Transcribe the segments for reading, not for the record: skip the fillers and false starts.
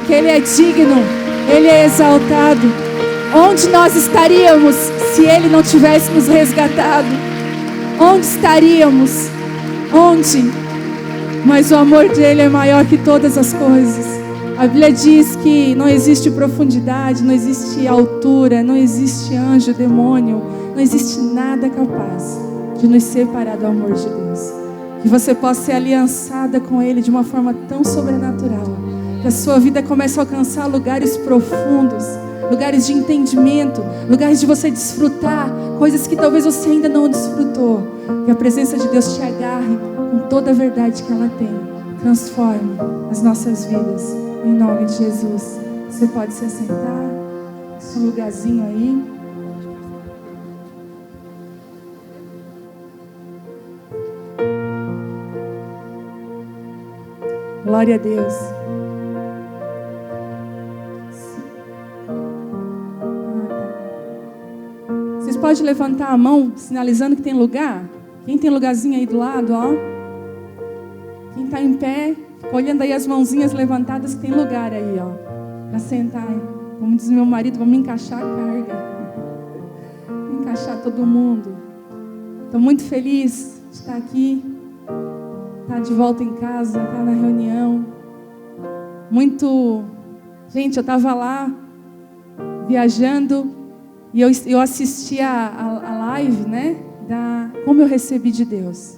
porque Ele é digno, Ele é exaltado. Onde nós estaríamos se Ele não tivesse nos resgatado? Onde estaríamos? Onde? Mas o amor dele é maior que todas as coisas. A Bíblia diz que não existe profundidade, não existe altura, não existe anjo, demônio, não existe nada capaz de nos separar do amor de Deus. Que você possa ser aliançada com Ele de uma forma tão sobrenatural, que a sua vida comece a alcançar lugares profundos, lugares de entendimento, lugares de você desfrutar coisas que talvez você ainda não desfrutou. Que a presença de Deus te agarre com toda a verdade que ela tem. Transforme as nossas vidas, em nome de Jesus. Você pode se assentar, seu lugarzinho aí. Glória a Deus. Vocês podem levantar a mão, sinalizando que tem lugar? Quem tem lugarzinho aí do lado, ó? Quem está em pé, fica olhando aí as mãozinhas levantadas, que tem lugar aí, ó, para sentar. Como diz meu marido, vamos encaixar a carga. Encaixar todo mundo. Estou muito feliz de estar aqui. Estar de volta em casa, estar na reunião. Gente, eu estava lá, viajando, e eu assisti a live, né? Como eu recebi de Deus.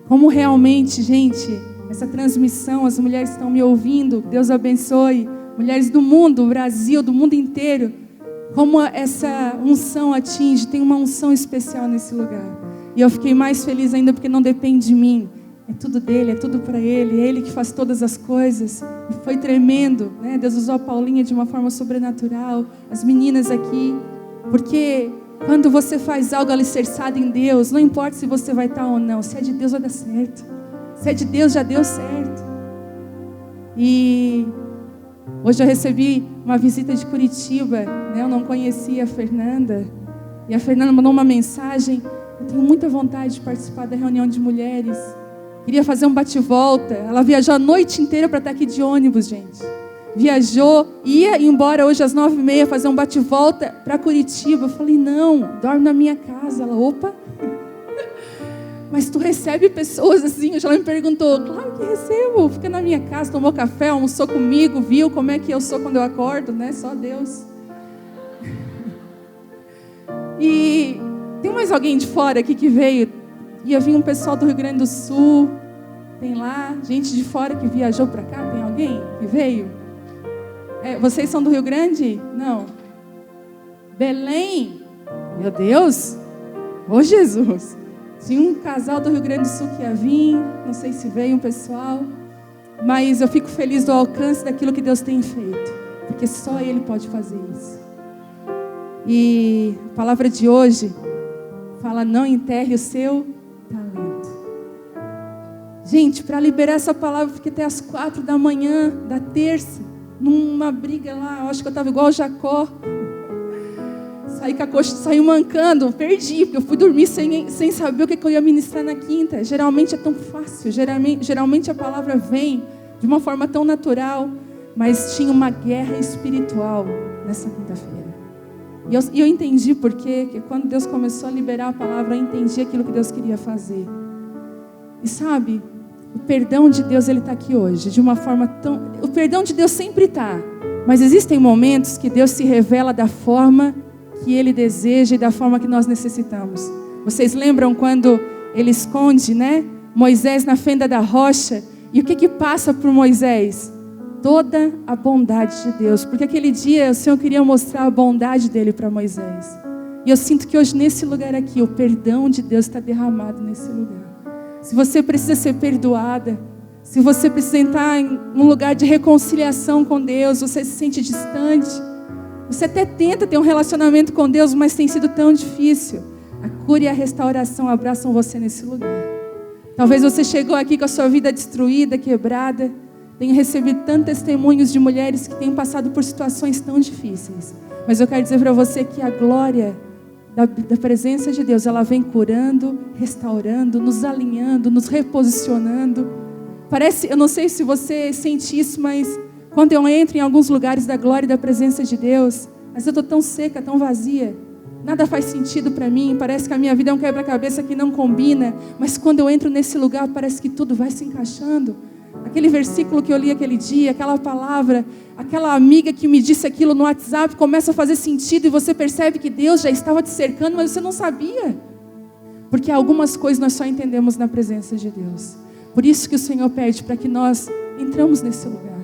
Como realmente, gente, essa transmissão, as mulheres estão me ouvindo, Deus abençoe. Mulheres do mundo, Brasil, do mundo inteiro. Como essa unção atinge, tem uma unção especial nesse lugar. E eu fiquei mais feliz ainda porque não depende de mim. É tudo dele, é tudo para ele. É ele que faz todas as coisas. E foi tremendo, né? Deus usou a Paulinha de uma forma sobrenatural. As meninas aqui. Porque quando você faz algo alicerçado em Deus, não importa se você vai estar ou não. Se é de Deus, vai dar certo. Se é de Deus, já deu certo. E hoje eu recebi uma visita de Curitiba, né? Eu não conhecia a Fernanda. E a Fernanda mandou uma mensagem. Eu tenho muita vontade de participar da reunião de mulheres. Queria fazer um bate-volta. Ela viajou a noite inteira para estar aqui de ônibus, gente. Viajou, ia embora hoje às 9h30 fazer um bate-volta para Curitiba. Eu falei, não, dorme na minha casa. Ela, opa. Mas tu recebe pessoas assim? Ela me perguntou, claro que recebo. Fica na minha casa, tomou café, almoçou comigo, viu como é que eu sou quando eu acordo, né? Só Deus. E tem mais alguém de fora aqui que veio? Ia vir um pessoal do Rio Grande do Sul. Tem lá gente de fora que viajou para cá? Tem alguém que veio? Vocês são do Rio Grande? Não. Belém? Meu Deus. Ô Jesus. Tinha um casal do Rio Grande do Sul que ia vir. Não sei se veio um pessoal. Mas eu fico feliz do alcance daquilo que Deus tem feito. Porque só Ele pode fazer isso. E a palavra de hoje fala, não enterre o seu talento. Gente, para liberar essa palavra, eu fiquei até às 4 da manhã da terça, numa briga lá, eu acho que eu estava igual o Jacó. Saí com a coxa, saí mancando, perdi, porque eu fui dormir sem saber o que eu ia ministrar na quinta. Geralmente é tão fácil, geralmente a palavra vem de uma forma tão natural, mas tinha uma guerra espiritual nessa quinta-feira. E eu entendi por quê, que quando Deus começou a liberar a palavra, eu entendi aquilo que Deus queria fazer. E sabe, o perdão de Deus, ele está aqui hoje, de uma forma tão... O perdão de Deus sempre está, mas existem momentos que Deus se revela da forma que Ele deseja e da forma que nós necessitamos. Vocês lembram quando Ele esconde, né, Moisés na fenda da rocha? E o que passa por Moisés? Toda a bondade de Deus, porque aquele dia o Senhor queria mostrar a bondade dele para Moisés. E eu sinto que hoje nesse lugar aqui, o perdão de Deus está derramado nesse lugar. Se você precisa ser perdoada, se você precisa entrar em um lugar de reconciliação com Deus, você se sente distante, você até tenta ter um relacionamento com Deus, mas tem sido tão difícil, a cura e a restauração abraçam você nesse lugar. Talvez você chegou aqui com a sua vida destruída, quebrada. Tenho recebido tantos testemunhos de mulheres que têm passado por situações tão difíceis. Mas eu quero dizer para você que a glória da presença de Deus, ela vem curando, restaurando, nos alinhando, nos reposicionando. Parece, eu não sei se você sente isso, mas Quando eu entro em alguns lugares da glória e da presença de Deus, mas eu estou tão seca, tão vazia. Nada faz sentido para mim, parece que a minha vida é um quebra-cabeça que não combina. Mas quando eu entro nesse lugar, parece que tudo vai se encaixando. Aquele versículo que eu li aquele dia, aquela palavra, aquela amiga que me disse aquilo no WhatsApp, começa a fazer sentido e você percebe que Deus já estava te cercando, mas você não sabia. Porque algumas coisas nós só entendemos na presença de Deus. Por isso que o Senhor pede para que nós entramos nesse lugar.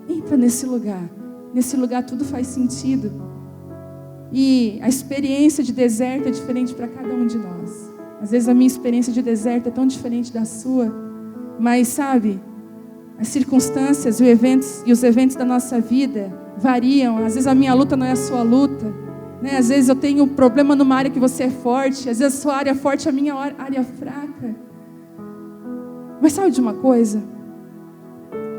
Entra nesse lugar. Nesse lugar tudo faz sentido. E a experiência de deserto é diferente para cada um de nós. Às vezes a minha experiência de deserto é tão diferente da sua. Mas sabe, as circunstâncias e os eventos da nossa vida variam. Às vezes a minha luta não é a sua luta, né? Às vezes eu tenho um problema numa área que você é forte. Às vezes a sua área é forte, a minha área é fraca. Mas sabe de uma coisa?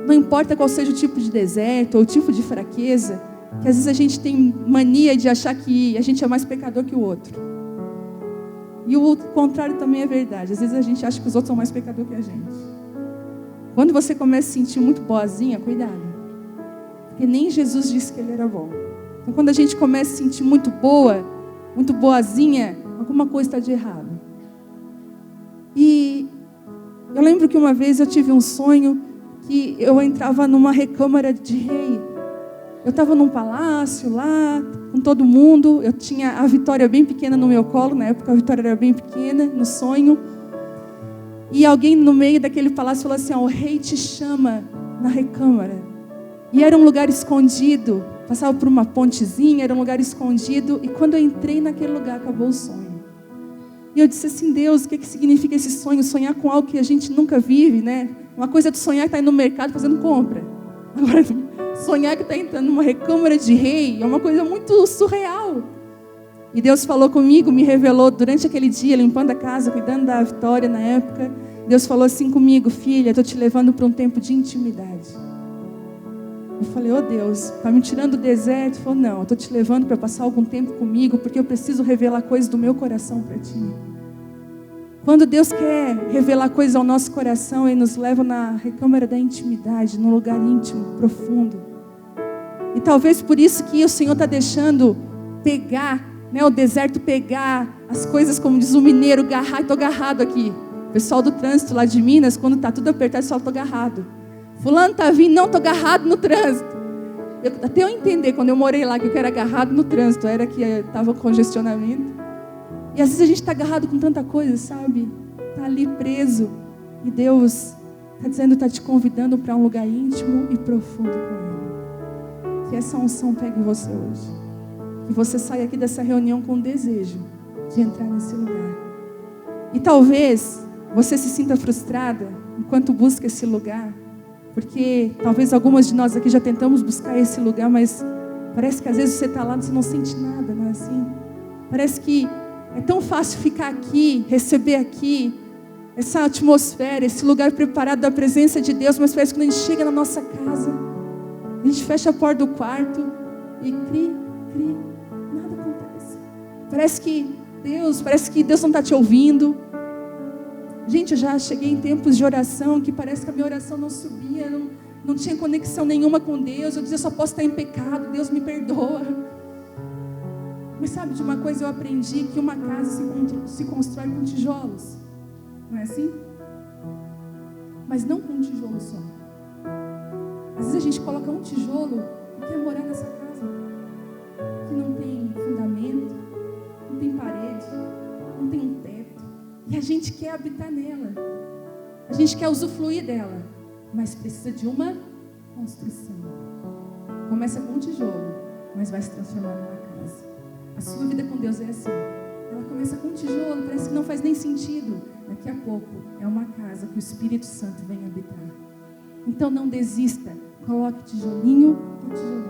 Não importa qual seja o tipo de deserto ou o tipo de fraqueza, que às vezes a gente tem mania de achar que a gente é mais pecador que o outro. E o contrário também é verdade. Às vezes a gente acha que os outros são mais pecador que a gente. Quando você começa a se sentir muito boazinha, cuidado. Porque nem Jesus disse que ele era bom. Então quando a gente começa a se sentir muito boa, muito boazinha, alguma coisa está de errado. E eu lembro que uma vez eu tive um sonho que eu entrava numa recâmara de rei. Eu estava num palácio lá, com todo mundo. Eu tinha a Vitória bem pequena no meu colo. Na época a Vitória era bem pequena, no sonho. E alguém no meio daquele palácio falou assim: o rei te chama na recâmara. E era um lugar escondido. Passava por uma pontezinha, era um lugar escondido. E quando eu entrei naquele lugar, acabou o sonho. E eu disse assim: Deus, o que significa esse sonho? Sonhar com algo que a gente nunca vive, né? Uma coisa é tu sonhar que está indo no mercado fazendo compra. Agora, sonhar que está entrando numa recâmara de rei é uma coisa muito surreal. E Deus falou comigo, me revelou durante aquele dia, limpando a casa, cuidando da Vitória na época. Deus falou assim comigo: filha, estou te levando para um tempo de intimidade. Eu falei: oh Deus, está me tirando do deserto? Ele falou: não, eu estou te levando para passar algum tempo comigo, porque eu preciso revelar coisas do meu coração para ti. Quando Deus quer revelar coisas ao nosso coração, Ele nos leva na recâmara da intimidade, num lugar íntimo, profundo. E talvez por isso que o Senhor está deixando pegar, né, o deserto pegar as coisas, como diz o mineiro, garrar. Estou agarrado aqui. O pessoal do trânsito lá de Minas, quando está tudo apertado, só estou agarrado. Fulano está vindo, não, estou agarrado no trânsito. Até eu entender, quando eu morei lá, que eu era agarrado no trânsito, era que estava congestionamento. E às vezes a gente está agarrado com tanta coisa, sabe? Está ali preso. E Deus está dizendo, está te convidando para um lugar íntimo e profundo com Ele. Que essa unção pegue em você hoje. Que você saia aqui dessa reunião com o desejo de entrar nesse lugar. E talvez você se sinta frustrada enquanto busca esse lugar. Porque talvez algumas de nós aqui já tentamos buscar esse lugar, mas parece que às vezes você está lá e você não sente nada, não é assim? Parece que é tão fácil ficar aqui, receber aqui, essa atmosfera, esse lugar preparado da presença de Deus, mas parece que quando a gente chega na nossa casa, a gente fecha a porta do quarto e nada acontece. Parece que Deus não está te ouvindo. Gente, eu já cheguei em tempos de oração que parece que a minha oração não subia, não tinha conexão nenhuma com Deus. Eu dizia: eu só posso estar em pecado, Deus me perdoa. Mas sabe de uma coisa? Eu aprendi que uma casa se constrói com tijolos. Não é assim? Mas não com um tijolo só. Às vezes a gente coloca um tijolo e quer morar nessa casa que não tem fundamento, não tem parede, não tem um teto. E a gente quer habitar nela. A gente quer usufruir dela. Mas precisa de uma construção. Começa com um tijolo, mas vai se transformar numa casa. A sua vida com Deus é assim. Ela começa com um tijolo, parece que não faz nem sentido. Daqui a pouco é uma casa que o Espírito Santo vem habitar. Então não desista. Coloque tijolinho por tijolinho.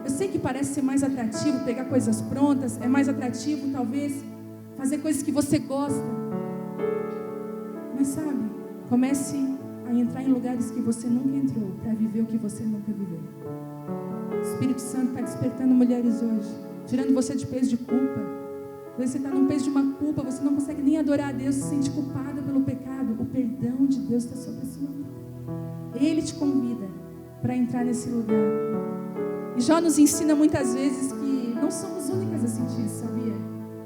Eu sei que parece ser mais atrativo pegar coisas prontas. É mais atrativo talvez fazer coisas que você gosta. Mas sabe, comece a entrar em lugares que você nunca entrou, para viver o que você nunca viveu. O Espírito Santo está despertando mulheres hoje, tirando você de peso de culpa. Você está num peso de uma culpa, você não consegue nem adorar a Deus, se sente culpada pelo pecado. O perdão de Deus está sobre a sua vida. Ele te convida para entrar nesse lugar. E Jó nos ensina muitas vezes que não somos únicas a sentir isso, sabia?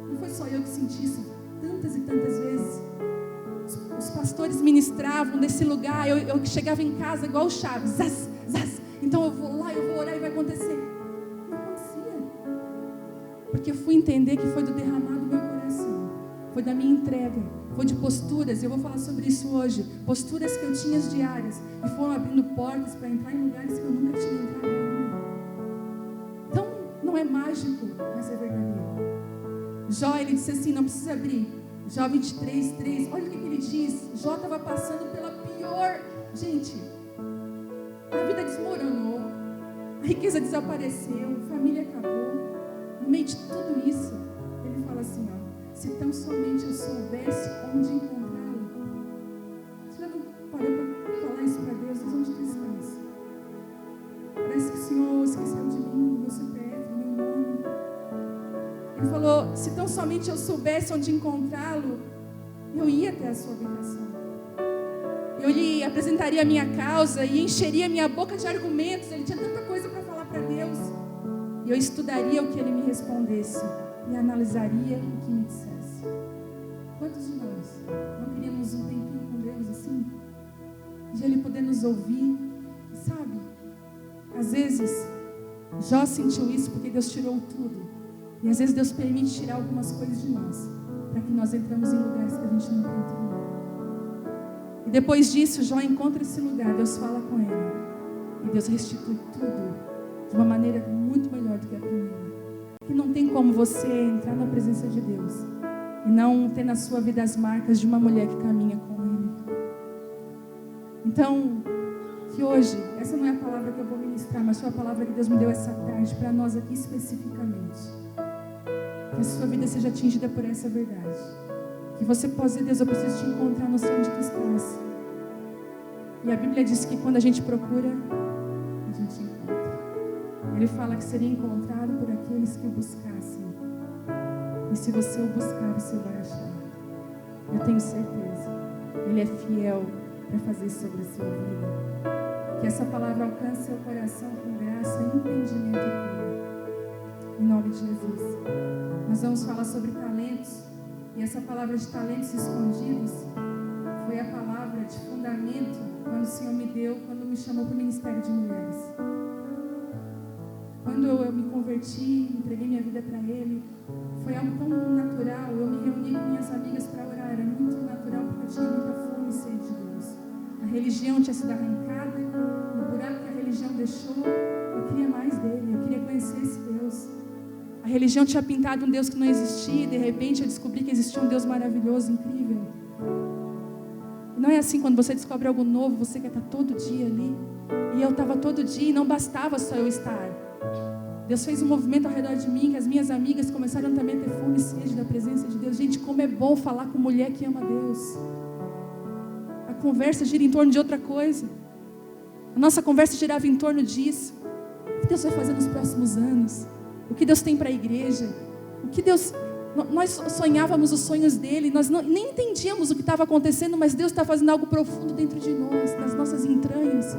Não foi só eu que senti isso tantas e tantas vezes. Os pastores ministravam desse lugar, eu chegava em casa igual o Chaves, zaz, zaz. Então eu vou lá, eu vou orar e vai acontecer. Não acontecia. Porque eu fui entender que foi do derramar do meu coração, foi da minha entrega, foi de posturas, eu vou falar sobre isso hoje, posturas que eu tinha diárias, e foram abrindo portas para entrar em lugares que eu nunca tinha entrado ainda. Então, não é mágico, mas é verdadeiro. Jó, ele disse assim, não precisa abrir, Jó 23, 3, olha o que ele diz, Jó estava passando pela pior, gente, a vida desmoronou, a riqueza desapareceu, a família acabou, no meio de tudo isso, ele fala assim, ó, se tão somente eu soubesse onde encontrá-lo. Você já não parou para falar isso para Deus? Onde tu estás? Parece que o Senhor esqueceu de mim, do meu CPF, do meu nome. Ele falou, se tão somente eu soubesse onde encontrá-lo, eu ia até a sua habitação. Eu lhe apresentaria a minha causa e encheria minha boca de argumentos. Ele tinha tanta coisa para falar para Deus. E eu estudaria o que ele me respondesse e analisaria o que me dissesse. Quantos de nós não queríamos um tempinho com Deus assim? De Ele poder nos ouvir, sabe? Às vezes, Jó sentiu isso porque Deus tirou tudo. E às vezes Deus permite tirar algumas coisas de nós, para que nós entramos em lugares que a gente não quer entrar. E depois disso, Jó encontra esse lugar, Deus fala com ele. E Deus restitui tudo de uma maneira muito melhor do que a primeira. Que não tem como você entrar na presença de Deus e não ter na sua vida as marcas de uma mulher que caminha com Ele. Então, que hoje, essa não é a palavra que eu vou ministrar, mas foi a palavra que Deus me deu essa tarde para nós aqui especificamente. Que a sua vida seja atingida por essa verdade. Que você possa dizer, Deus, eu preciso te encontrar, não sei onde tu estás. E a Bíblia diz que quando a gente procura, a gente encontra. Ele fala que seria encontrado por aqueles que o buscassem. E se você o buscar, você vai achar. Eu tenho certeza. Ele é fiel para fazer sobre a sua vida. Que essa palavra alcance seu coração com graça e entendimento puro. Em nome de Jesus. Nós vamos falar sobre talentos. E essa palavra de talentos escondidos foi a palavra de fundamento quando o Senhor me deu, quando me chamou para o Ministério de Mulheres. Quando eu me converti, entreguei minha vida para Ele, foi algo tão natural. Eu me reuni com minhas amigas para orar, era muito natural porque eu tinha muita fome e sede de Deus. A religião tinha sido arrancada, o buraco que a religião deixou, eu queria mais dele, eu queria conhecer esse Deus. A religião tinha pintado um Deus que não existia e de repente eu descobri que existia um Deus maravilhoso, incrível. E não é assim, quando você descobre algo novo, você quer estar todo dia ali. E eu estava todo dia e não bastava só eu estar. Deus fez um movimento ao redor de mim, que as minhas amigas começaram também a ter fome e sede da presença de Deus. Gente, como é bom falar com mulher que ama Deus. A conversa gira em torno de outra coisa. A nossa conversa girava em torno disso. O que Deus vai fazer nos próximos anos? O que Deus tem para a igreja? O que Deus... Nós sonhávamos os sonhos dele, nós nem entendíamos o que estava acontecendo, mas Deus está fazendo algo profundo dentro de nós, nas nossas entranhas.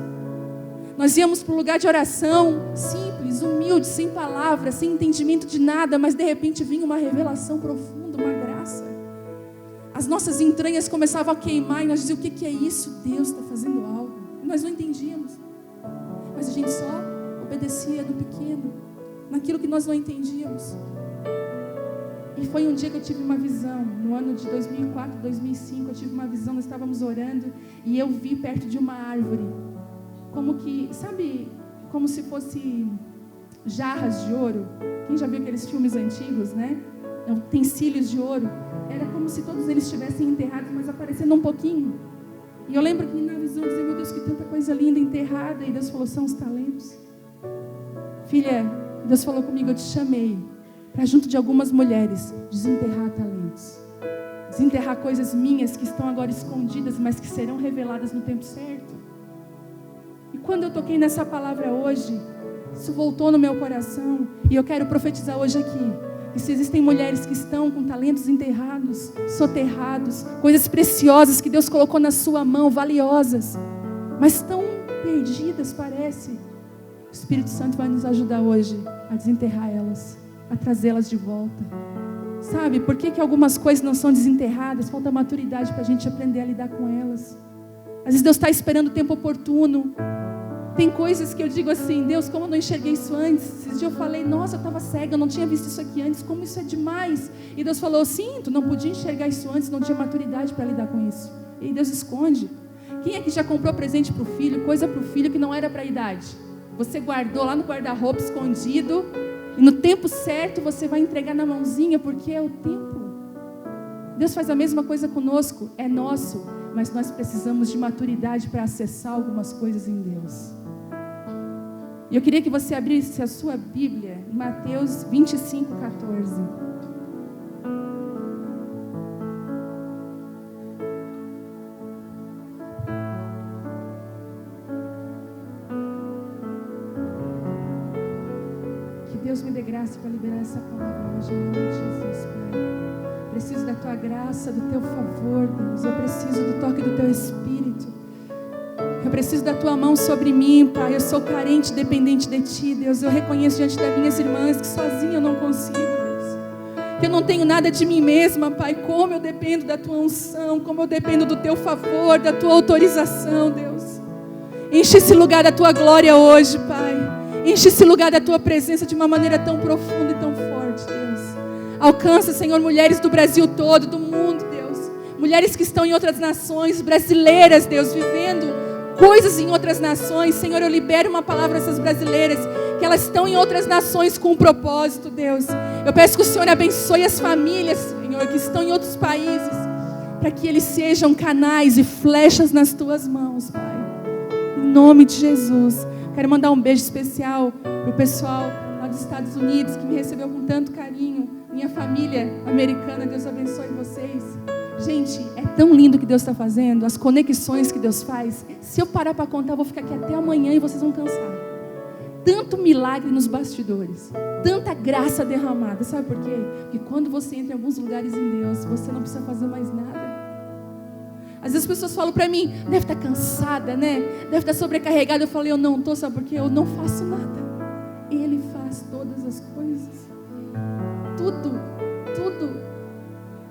Nós íamos para um lugar de oração, simples, humilde, sem palavras, sem entendimento de nada, mas de repente vinha uma revelação profunda, uma graça. As nossas entranhas começavam a queimar e nós dizíamos, o que é isso? Deus está fazendo algo. E nós não entendíamos, mas a gente só obedecia no pequeno, naquilo que nós não entendíamos. E foi um dia que eu tive uma visão, no ano de 2004, 2005, eu tive uma visão, nós estávamos orando e eu vi perto de uma árvore, como que, sabe, como se fosse jarras de ouro. Quem já viu aqueles filmes antigos, né? Utensílios de ouro. Era como se todos eles estivessem enterrados, mas aparecendo um pouquinho. E eu lembro que na visão eu dizia, meu Deus, que tanta coisa linda enterrada. E Deus falou, são os talentos. Filha, Deus falou comigo, eu te chamei para junto de algumas mulheres desenterrar talentos. Desenterrar coisas minhas que estão agora escondidas, mas que serão reveladas no tempo certo. E quando eu toquei nessa palavra hoje, isso voltou no meu coração. E eu quero profetizar hoje aqui. E se existem mulheres que estão com talentos enterrados, soterrados, coisas preciosas que Deus colocou na sua mão, valiosas, mas estão perdidas, parece. O Espírito Santo vai nos ajudar hoje a desenterrar elas, a trazê-las de volta. Sabe, por que algumas coisas não são desenterradas? Falta maturidade para a gente aprender a lidar com elas. Às vezes Deus está esperando o tempo oportuno. Tem coisas que eu digo assim, Deus, como eu não enxerguei isso antes? Esses dias eu falei, nossa, eu estava cega, eu não tinha visto isso aqui antes, como isso é demais. E Deus falou, sim, tu não podia enxergar isso antes, não tinha maturidade para lidar com isso. E Deus esconde. Quem é que já comprou presente para o filho, coisa para o filho que não era para a idade? Você guardou lá no guarda-roupa escondido, e no tempo certo você vai entregar na mãozinha, porque é o tempo. Deus faz a mesma coisa conosco, é nosso, mas nós precisamos de maturidade para acessar algumas coisas em Deus. E eu queria que você abrisse a sua Bíblia em Mateus 25, 14. Que Deus me dê graça para liberar essa palavra hoje, em nome de Jesus, Pai. Preciso da Tua graça, do Teu favor, Deus. Eu preciso do toque do Teu Espírito. Eu preciso da Tua mão sobre mim, Pai. Eu sou carente, dependente de Ti, Deus. Eu reconheço diante das minhas irmãs que sozinha eu não consigo, Deus. Que eu não tenho nada de mim mesma, Pai. Como eu dependo da Tua unção, como eu dependo do Teu favor, da Tua autorização, Deus. Enche esse lugar da Tua glória hoje, Pai. Enche esse lugar da Tua presença de uma maneira tão profunda e tão forte, Deus. Alcança, Senhor, mulheres do Brasil todo, do mundo, Deus. Mulheres que estão em outras nações, brasileiras, Deus, vivendo coisas em outras nações. Senhor, eu libero uma palavra a essas brasileiras, que elas estão em outras nações com um propósito, Deus. Eu peço que o Senhor abençoe as famílias, Senhor, que estão em outros países, para que eles sejam canais e flechas nas Tuas mãos, Pai. Em nome de Jesus. Quero mandar um beijo especial para o pessoal lá dos Estados Unidos, que me recebeu com tanto carinho. Minha família americana, Deus abençoe vocês. Gente, é tão lindo o que Deus está fazendo, as conexões que Deus faz. Se eu parar para contar, eu vou ficar aqui até amanhã e vocês vão cansar. Tanto milagre nos bastidores, tanta graça derramada. Sabe por quê? Porque quando você entra em alguns lugares em Deus, você não precisa fazer mais nada. Às vezes as pessoas falam para mim, deve estar cansada, né? Deve estar sobrecarregada. Eu falei, eu não estou, sabe por quê? Eu não faço nada. Ele faz todas as coisas. Tudo.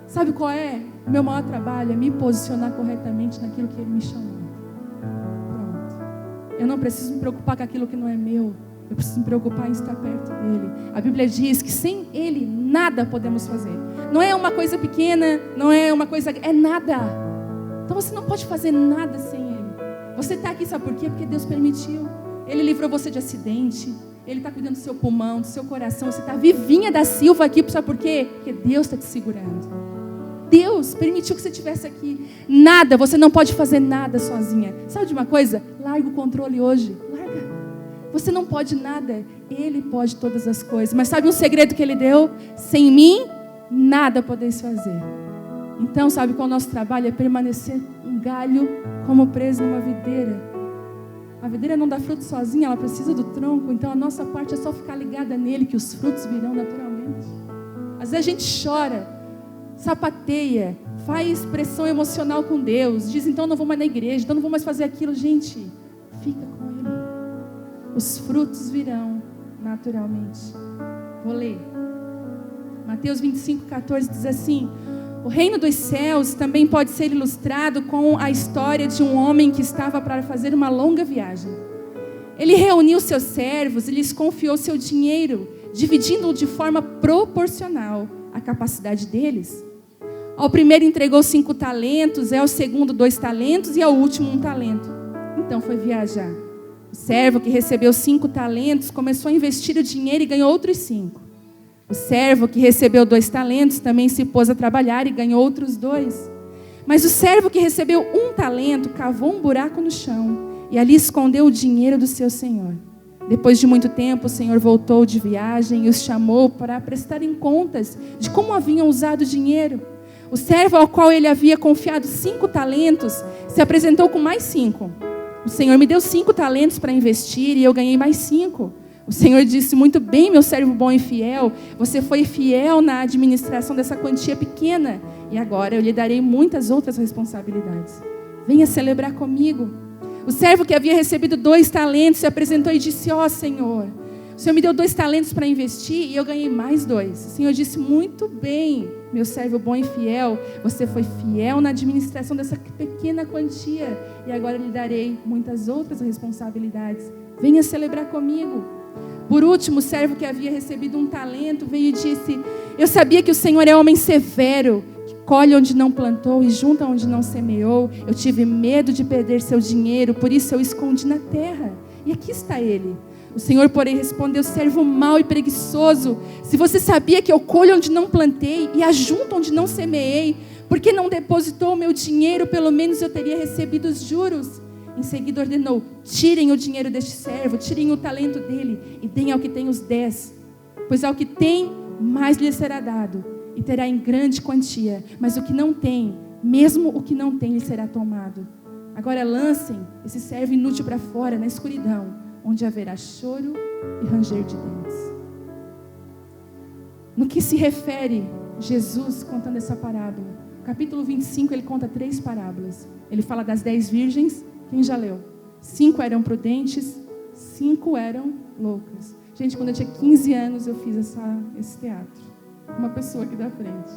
Sabe qual é? O meu maior trabalho é me posicionar corretamente naquilo que Ele me chamou. Pronto. Eu não preciso me preocupar com aquilo que não é meu. Eu preciso me preocupar em estar perto dEle. A Bíblia diz que sem Ele nada podemos fazer. Não é uma coisa pequena, não é uma coisa... É nada. Então você não pode fazer nada sem Ele. Você está aqui, sabe por quê? Porque Deus permitiu. Ele livrou você de acidente. Ele está cuidando do seu pulmão, do seu coração. Você está vivinha da Silva aqui, sabe por quê? Porque Deus está te segurando. Deus permitiu que você estivesse aqui. Nada, você não pode fazer nada sozinha. Sabe de uma coisa? Larga o controle hoje. Larga. Você não pode nada. Ele pode todas as coisas. Mas sabe um segredo que Ele deu? Sem mim, nada podeis fazer. Então, sabe qual é o nosso trabalho? É permanecer um galho como preso numa videira. A videira não dá fruto sozinha, ela precisa do tronco. Então a nossa parte é só ficar ligada nele, que os frutos virão naturalmente. Às vezes a gente chora, sapateia, faz pressão emocional com Deus, diz, então não vou mais na igreja, então não vou mais fazer aquilo. Gente, fica com Ele. Os frutos virão naturalmente. Vou ler. Mateus 25, 14 diz assim: o reino dos céus também pode ser ilustrado com a história de um homem que estava para fazer uma longa viagem. Ele reuniu seus servos e lhes confiou seu dinheiro, dividindo-o de forma proporcional à capacidade deles. Ao primeiro entregou 5 talentos, ao segundo 2 talentos e ao último 1 talento. Então foi viajar. O servo que recebeu 5 talentos começou a investir o dinheiro e ganhou outros 5. O servo que recebeu 2 talentos também se pôs a trabalhar e ganhou outros 2. Mas o servo que recebeu 1 talento cavou um buraco no chão e ali escondeu o dinheiro do seu senhor. Depois de muito tempo, o senhor voltou de viagem e os chamou para prestarem contas de como haviam usado o dinheiro. O servo ao qual ele havia confiado 5 talentos se apresentou com mais 5. O senhor me deu 5 talentos para investir e eu ganhei mais 5. O Senhor disse, muito bem, meu servo bom e fiel, você foi fiel na administração dessa quantia pequena, e agora eu lhe darei muitas outras responsabilidades. Venha celebrar comigo. O servo que havia recebido 2 talentos se apresentou e disse: ó Senhor, o Senhor me deu 2 talentos para investir e eu ganhei mais 2. O Senhor disse: muito bem, meu servo bom e fiel, você foi fiel na administração dessa pequena quantia e agora lhe darei muitas outras responsabilidades. Venha celebrar comigo. Por último, o servo que havia recebido 1 talento veio e disse: eu sabia que o Senhor é homem severo, que colhe onde não plantou e junta onde não semeou. Eu tive medo de perder seu dinheiro, por isso eu escondi na terra. E aqui está ele. O Senhor, porém, respondeu: servo mau e preguiçoso, se você sabia que eu colho onde não plantei e ajunto onde não semeei, por que não depositou o meu dinheiro? Pelo menos eu teria recebido os juros. Em seguida ordenou: tirem o dinheiro deste servo, tirem o talento dele e deem ao que tem os 10. Pois ao que tem, mais lhe será dado, e terá em grande quantia. Mas o que não tem, mesmo o que não tem, lhe será tomado. Agora lancem esse servo inútil para fora, na escuridão, onde haverá choro e ranger de dentes. No que se refere Jesus contando essa parábola? Capítulo 25, ele conta 3 parábolas. Ele fala das 10 virgens. Quem já leu? 5 eram prudentes, 5 eram loucas. Gente, quando eu tinha 15 anos, eu fiz esse teatro. Uma pessoa aqui da frente.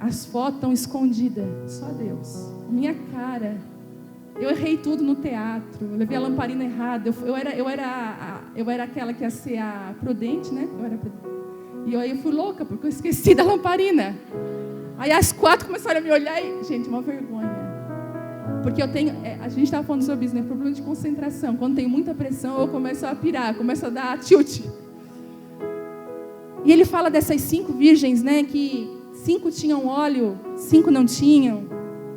As fotos estão escondidas, só Deus. Minha cara. Eu errei tudo no teatro. Eu levei a lamparina errada. Eu era aquela que ia ser a prudente, né? E aí eu fui louca, porque eu esqueci da lamparina. Aí as 4 começaram a me olhar e... Gente, uma vergonha. Porque eu tenho... a gente estava falando sobre isso, né? Problema de concentração. Quando tem muita pressão, eu começo a pirar, começo a dar tilt. E ele fala dessas 5 virgens, né? Que 5 tinham óleo, 5 não tinham.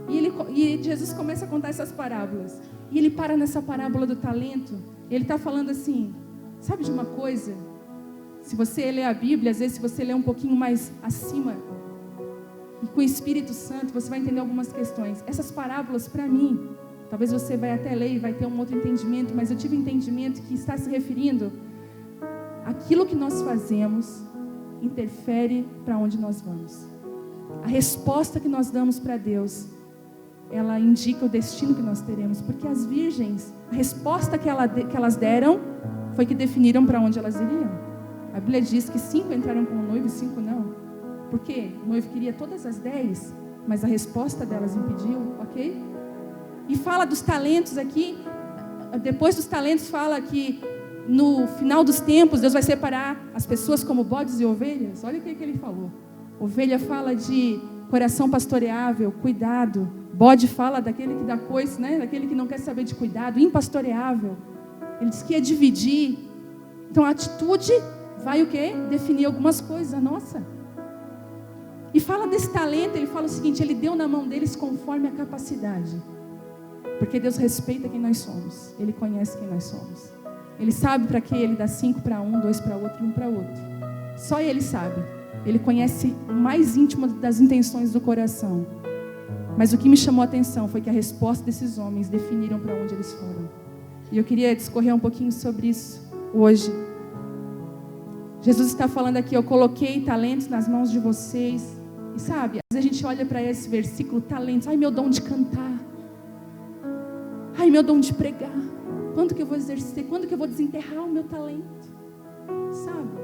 E Jesus começa a contar essas parábolas. E ele para nessa parábola do talento. Ele está falando assim: sabe de uma coisa? Se você ler a Bíblia, às vezes, se você ler um pouquinho mais acima, e com o Espírito Santo, você vai entender algumas questões. Essas parábolas, para mim, talvez você vai até ler e vai ter um outro entendimento, mas eu tive um entendimento que está se referindo àquilo que nós fazemos interfere para onde nós vamos. A resposta que nós damos para Deus, ela indica o destino que nós teremos, porque as virgens, a resposta que elas deram foi que definiram para onde elas iriam. A Bíblia diz que 5 entraram com o noivo e 5 não. Por quê? O noivo queria todas as 10, mas a resposta delas impediu, ok? E fala dos talentos aqui. Depois dos talentos fala que no final dos tempos Deus vai separar as pessoas como bodes e ovelhas. Olha o que ele falou. Ovelha fala de coração pastoreável, cuidado. Bode fala daquele que dá coice, né? Daquele que não quer saber de cuidado, impastoreável. Ele diz que ia dividir. Então a atitude vai o quê? Definir algumas coisas, a nossa. E fala desse talento, ele fala o seguinte: ele deu na mão deles conforme a capacidade. Porque Deus respeita quem nós somos. Ele conhece quem nós somos. Ele sabe para que ele dá 5 para um, 2 para outro e 1 para outro. Só ele sabe. Ele conhece o mais íntimo das intenções do coração. Mas o que me chamou a atenção foi que a resposta desses homens definiram para onde eles foram. E eu queria discorrer um pouquinho sobre isso hoje. Jesus está falando aqui: eu coloquei talentos nas mãos de vocês. E sabe, às vezes a gente olha para esse versículo, talentos. Ai, meu dom de cantar. Ai, meu dom de pregar. Quando que eu vou exercer? Quando que eu vou desenterrar o meu talento? Sabe?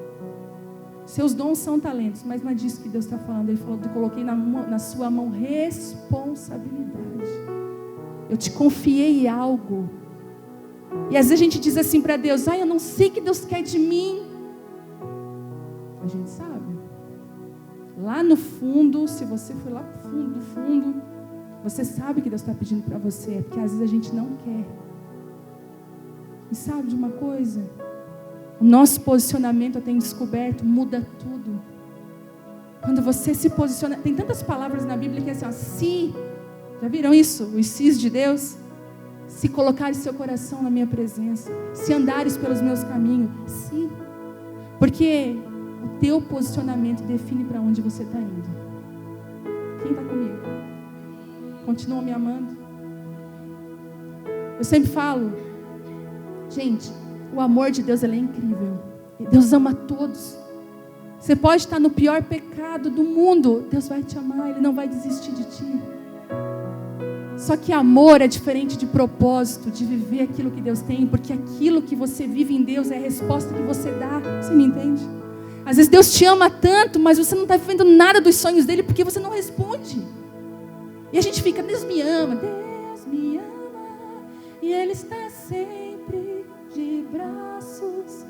Seus dons são talentos, mas não é disso que Deus está falando. Ele falou: eu coloquei na sua mão responsabilidade. Eu te confiei algo. E às vezes a gente diz assim para Deus: ai, eu não sei o que Deus quer de mim. A gente sabe. Lá no fundo, se você for lá para o fundo, você sabe que Deus está pedindo para você. É porque às vezes a gente não quer. E sabe de uma coisa? O nosso posicionamento, eu tenho descoberto, muda tudo. Quando você se posiciona... Tem tantas palavras na Bíblia que é assim, ó, se... Já viram isso? Os sis de Deus? Se colocares seu coração na minha presença. Se andares pelos meus caminhos. Se. Porque o teu posicionamento define para onde você está indo. Quem está comigo? Continua me amando? Eu sempre falo, gente, o amor de Deus, ele é incrível. Deus ama todos. Você pode estar no pior pecado do mundo, Deus vai te amar, Ele não vai desistir de ti. Só que amor é diferente de propósito, de viver aquilo que Deus tem, porque aquilo que você vive em Deus é a resposta que você dá. Você me entende? Às vezes Deus te ama tanto, mas você não está vivendo nada dos sonhos dele porque você não responde. E a gente fica, Deus me ama, e Ele está sempre de braços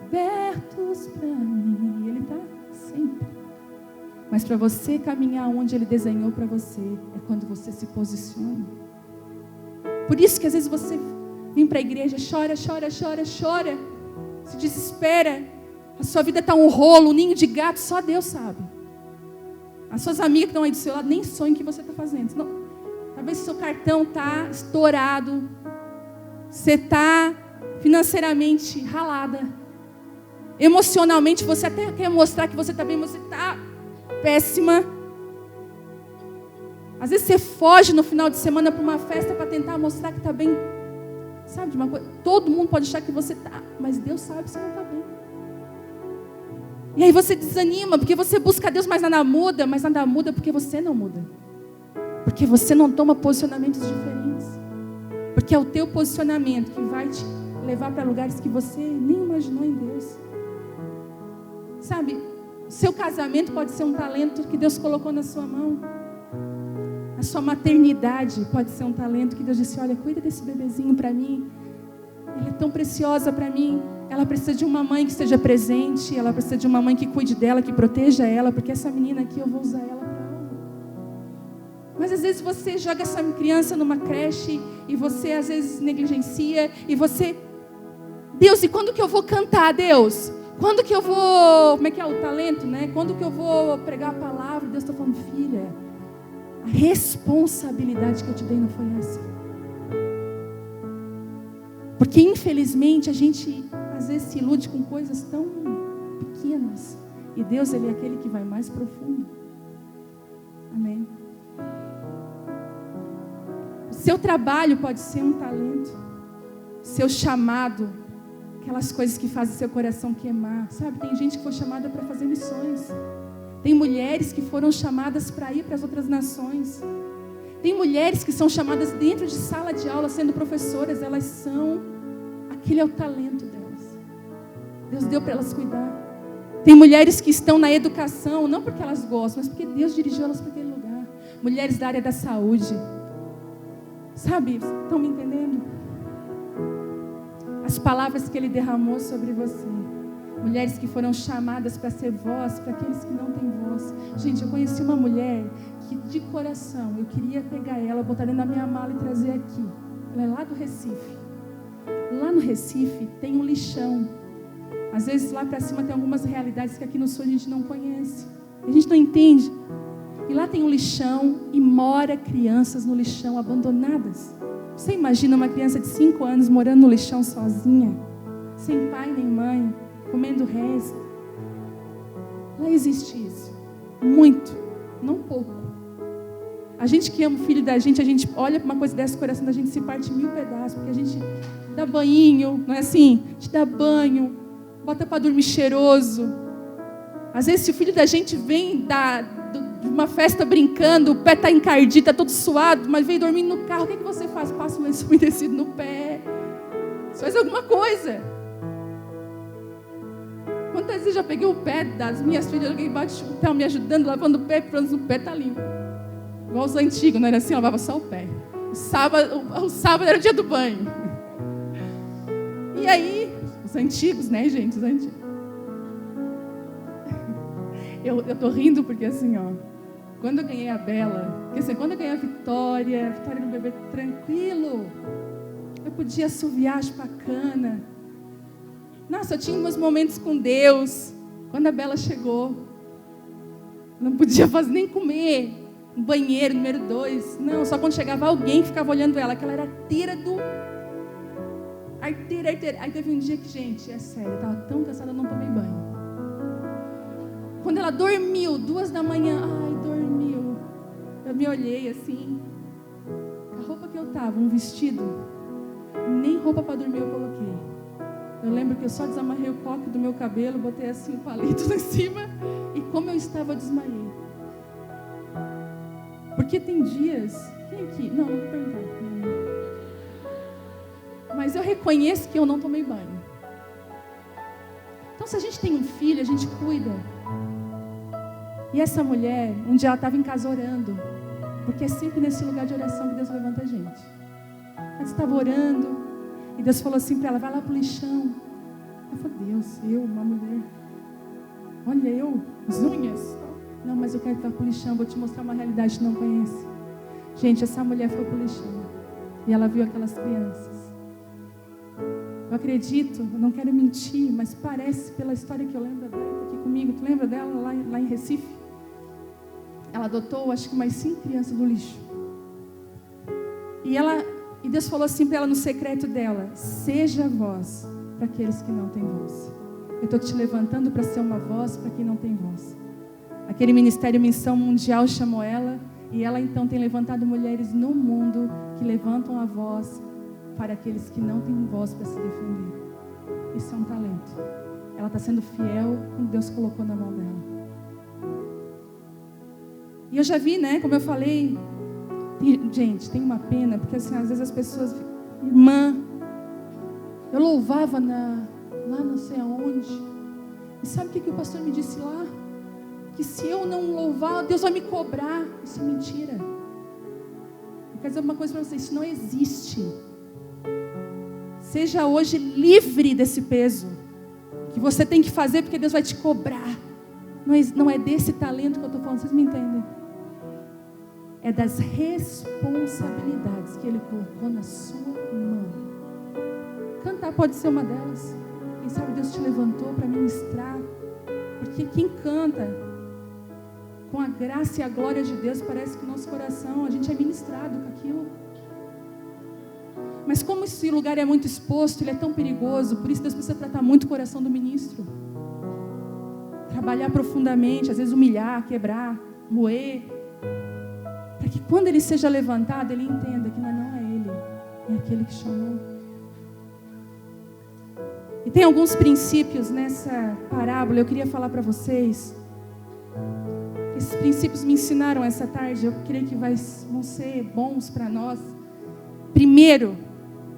abertos para mim. Ele está sempre. Mas para você caminhar onde Ele desenhou para você, é quando você se posiciona. Por isso que às vezes você vem para a igreja, chora, se desespera, a sua vida está um rolo, um ninho de gato, só Deus sabe. As suas amigas que estão aí do seu lado nem sonham o que você está fazendo. Não, talvez seu cartão está estourado, você está financeiramente ralada, emocionalmente você até quer mostrar que você está bem, mas você está péssima. Às vezes você foge no final de semana para uma festa para tentar mostrar que está bem. Sabe de uma coisa? Todo mundo pode achar que você está, mas Deus sabe que você não está bem. E aí você desanima, porque você busca Deus, mas nada muda porque você não muda. Porque você não toma posicionamentos diferentes. Porque é o teu posicionamento que vai te levar para lugares que você nem imaginou em Deus. Sabe, seu casamento pode ser um talento que Deus colocou na sua mão. A sua maternidade pode ser um talento que Deus disse, olha, cuida desse bebezinho para mim. Ela é tão preciosa para mim. Ela precisa de uma mãe que esteja presente. Ela precisa de uma mãe que cuide dela, que proteja ela. Porque essa menina aqui, eu vou usar ela para algo. Mas às vezes você joga essa criança numa creche. E você às vezes negligencia. E você... Deus, e quando que eu vou cantar, Deus? Quando que eu vou... Como é que é o talento, né? Quando que eu vou pregar a palavra? Deus está falando, filha, a responsabilidade que eu te dei não foi essa. Porque infelizmente a gente às vezes se ilude com coisas tão pequenas. E Deus, Ele é aquele que vai mais profundo. Amém. O seu trabalho pode ser um talento. Seu chamado, aquelas coisas que fazem seu coração queimar. Sabe, tem gente que foi chamada para fazer missões. Tem mulheres que foram chamadas para ir para as outras nações. Tem mulheres que são chamadas dentro de sala de aula, sendo professoras. Elas são... Aquele é o talento delas. Deus deu para elas cuidar. Tem mulheres que estão na educação, não porque elas gostam, mas porque Deus dirigiu elas para aquele lugar. Mulheres da área da saúde. Sabe, estão me entendendo? As palavras que Ele derramou sobre você. Mulheres que foram chamadas para ser voz para aqueles que não têm voz. Gente, eu conheci uma mulher que de coração eu queria pegar ela, botar dentro da minha mala e trazer aqui. Ela é lá do Recife. Lá no Recife tem um lixão. Às vezes lá para cima tem algumas realidades que aqui no sul a gente não conhece. A gente não entende. E lá tem um lixão e mora crianças no lixão abandonadas. Você imagina uma criança de 5 anos morando no lixão sozinha, sem pai nem mãe, comendo resto? Lá existe isso. Muito, não pouco. A gente que ama o filho da gente, a gente olha para uma coisa dessa, o coração da gente se parte em 1000 pedaços, porque a gente dá banho, não é assim? A gente dá banho, bota para dormir cheiroso. Às vezes, se o filho da gente vem de uma festa brincando, o pé está encardido, está todo suado, mas veio dormindo no carro, o que você faz? Passa um lenço umedecido no pé. Você faz alguma coisa. Quantas vezes eu já peguei o pé das minhas filhas, alguém bate o pé me ajudando, lavando o pé, pronto, o pé está limpo. Igual os antigos, não era assim, lavava só o pé. O sábado era o dia do banho. E aí, os antigos, né, gente? Os antigos. Eu tô rindo porque assim, ó, quando eu ganhei a Bela, porque assim, quando eu ganhei a Vitória era um bebê tranquilo, eu podia assoviar bacana. Nossa, eu tinha meus momentos com Deus. Quando a Bela chegou, não podia fazer nem comer. No banheiro, número 2. Não, só quando chegava alguém ficava olhando ela, que ela era arteira. Aí teve um dia que, gente, é sério, eu estava tão cansada, eu não tomei banho. Quando ela dormiu, 2 da manhã, dormiu. Eu me olhei assim, a roupa que eu estava, um vestido, nem roupa para dormir eu coloquei. Eu lembro que eu só desamarrei o coque do meu cabelo, botei assim palitos em cima, e como eu estava, eu desmaiei. Porque tem dias... Quem aqui? Não vou perguntar. Mas eu reconheço que eu não tomei banho. Então, se a gente tem um filho, a gente cuida. E essa mulher, um dia ela estava em casa orando. Porque é sempre nesse lugar de oração que Deus levanta a gente. Ela estava orando. E Deus falou assim para ela, vai lá para o lixão. Eu falei, Deus, uma mulher. Olha eu, as unhas. Não, mas eu quero ir para o lixão, vou te mostrar uma realidade que não conhece. Gente, essa mulher foi para o lixão. E ela viu aquelas crianças. Eu acredito, eu não quero mentir, mas parece pela história que eu lembro dela aqui comigo. Tu lembra dela lá em Recife? Ela adotou, acho que mais 5 crianças do lixo. E Deus falou assim para ela no secreto dela, seja voz para aqueles que não têm voz. Eu estou te levantando para ser uma voz para quem não tem voz. Aquele Ministério Missão Mundial chamou ela, e ela então tem levantado mulheres no mundo que levantam a voz para aqueles que não têm voz para se defender. Isso é um talento. Ela está sendo fiel com o que Deus colocou na mão dela. E eu já vi, como eu falei, gente, tem uma pena, porque assim, às vezes as pessoas, irmã, eu louvava lá não sei aonde, e sabe o que o pastor me disse lá? Que se eu não louvar, Deus vai me cobrar. Isso é mentira. Eu quero dizer uma coisa para vocês, isso não existe. Seja hoje livre desse peso que você tem que fazer porque Deus vai te cobrar. Não é desse talento que eu estou falando, vocês me entendem? É das responsabilidades que Ele colocou na sua mão. Cantar pode ser uma delas. Quem sabe Deus te levantou para ministrar. Porque quem canta com a graça e a glória de Deus, parece que o nosso coração, a gente é ministrado com aquilo. Mas como esse lugar é muito exposto, ele é tão perigoso, por isso Deus precisa tratar muito o coração do ministro. Trabalhar profundamente, às vezes humilhar, quebrar, moer. Para que quando ele seja levantado, ele entenda que não é ele, é aquele que chamou. E tem alguns princípios nessa parábola, eu queria falar para vocês. Esses princípios me ensinaram essa tarde, eu creio que vão ser bons para nós. Primeiro,